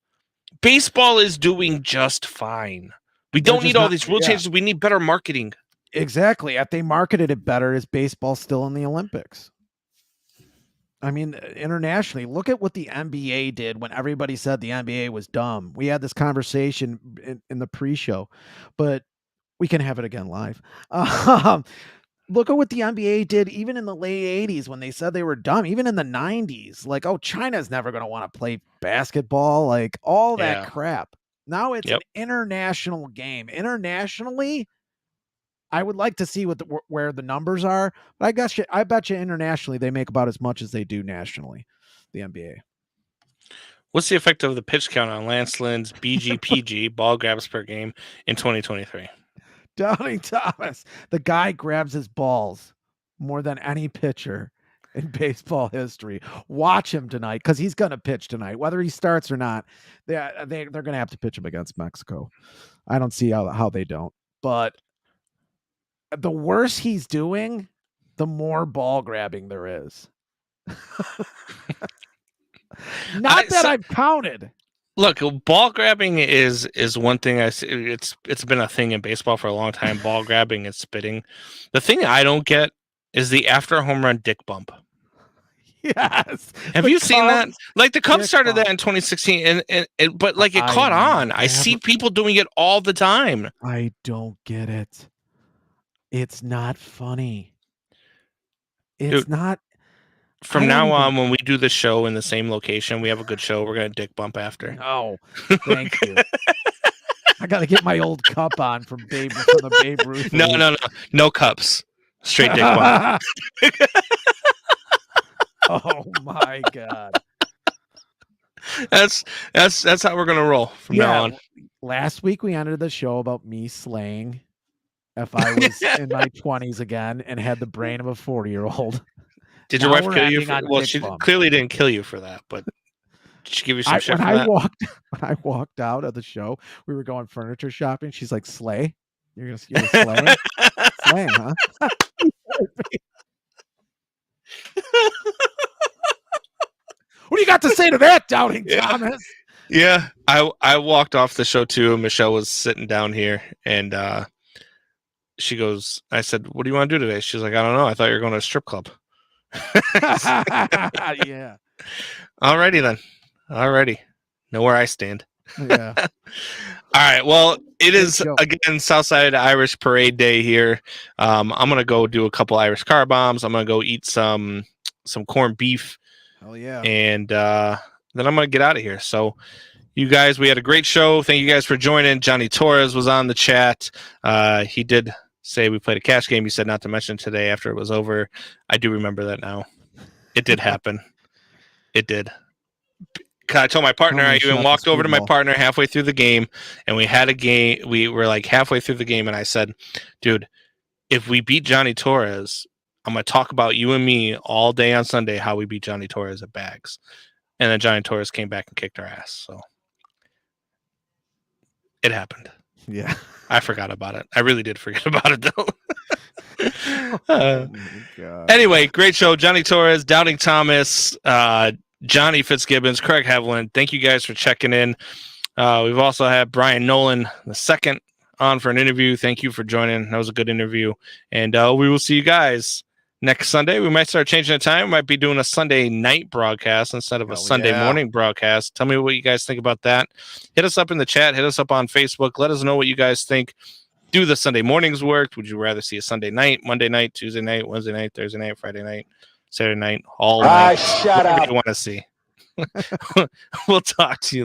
S3: Baseball is doing just fine. We don't need all these rule changes. We need better marketing.
S4: Exactly. If they marketed it better, is baseball still in the Olympics? I mean, internationally, look at what the NBA did when everybody said the NBA was dumb. We had this conversation in the pre-show, but we can have it again live. Look at what the NBA did even in the late 80s when they said they were dumb, even in the 90s. Like, oh, China's never going to want to play basketball, like all that crap. Now it's an international game. Internationally, I would like to see where the numbers are, but I bet you internationally they make about as much as they do nationally, the NBA.
S3: What's the effect of the pitch count on Lance Lynn's BGPG ball grabs per game in 2023?
S4: Doubting Thomas, the guy grabs his balls more than any pitcher in baseball history. Watch him tonight because he's going to pitch tonight, whether he starts or not. They're going to have to pitch him against Mexico. I don't see how they don't, but the worse he's doing, the more ball grabbing there is. I've counted.
S3: Look, ball grabbing is one thing. It's been a thing in baseball for a long time. Ball grabbing and spitting. The thing I don't get is the after a home run dick bump.
S4: Yes.
S3: Have you seen that? Like the Cubs started that in 2016, but like it caught on. I see people doing it all the time.
S4: I don't get it. It's not funny. It's not.
S3: From now on, when we do the show in the same location, we have a good show. We're going to dick bump after.
S4: Oh, thank you. I got to get my old cup on from the Babe Ruth.
S3: No cups. Straight dick bump.
S4: Oh my God.
S3: That's how we're going to roll from now on.
S4: Last week we ended the show about me slaying if I was in my 20s again and had the brain of a 40-year-old.
S3: Did your wife kill you? Well, she clearly didn't kill you for that, but did she give you some shit for that?
S4: When I walked out of the show, we were going furniture shopping. She's like, "Slay? You're gonna slay? Slaying, huh?" What do you got to say to that, Doubting Thomas?
S3: Yeah, I walked off the show too. Michelle was sitting down here, and she goes, I said, "What do you want to do today?" She's like, "I don't know. I thought you were going to a strip club."
S4: Yeah.
S3: Alrighty then. Alrighty. Know where I stand.
S4: Yeah.
S3: All right. Well, it is
S4: joke.
S3: again Southside Irish Parade Day here. I'm gonna go do a couple Irish car bombs. I'm gonna go eat some corned beef,
S4: Hell yeah.
S3: and then I'm gonna get out of here. So, you guys, we had a great show. Thank you guys for joining. Johnny Torres was on the chat. He did say we played a cash game. He said not to mention today after it was over. I do remember that now. It did happen. It did. I told my partner, I even walked over to my partner halfway through the game, and we had a game. We were like halfway through the game, and I said, dude, if we beat Johnny Torres, I'm going to talk about you and me all day on Sunday, how we beat Johnny Torres at Bags. And then Johnny Torres came back and kicked our ass. So it happened.
S4: Yeah.
S3: I forgot about it. I really did forget about it, though.
S4: Oh my God.
S3: Anyway, great show. Johnny Torres, Doubting Thomas, Johnny Fitzgibbons, Craig Hevlin. Thank you guys for checking in. We've also had Brian Nolen II on for an interview. Thank you for joining. That was a good interview. And we will see you guys next Sunday. We might start changing the time. We might be doing a Sunday night broadcast instead of a Sunday morning broadcast. Tell me what you guys think about that. Hit us up in the chat. Hit us up on Facebook. Let us know what you guys think. Do the Sunday mornings work? Would you rather see a Sunday night, Monday night, Tuesday night, Wednesday night, Thursday night, Friday night, Saturday night, all night?
S6: Shut
S3: What
S6: up.
S3: do you want to see? We'll talk to you.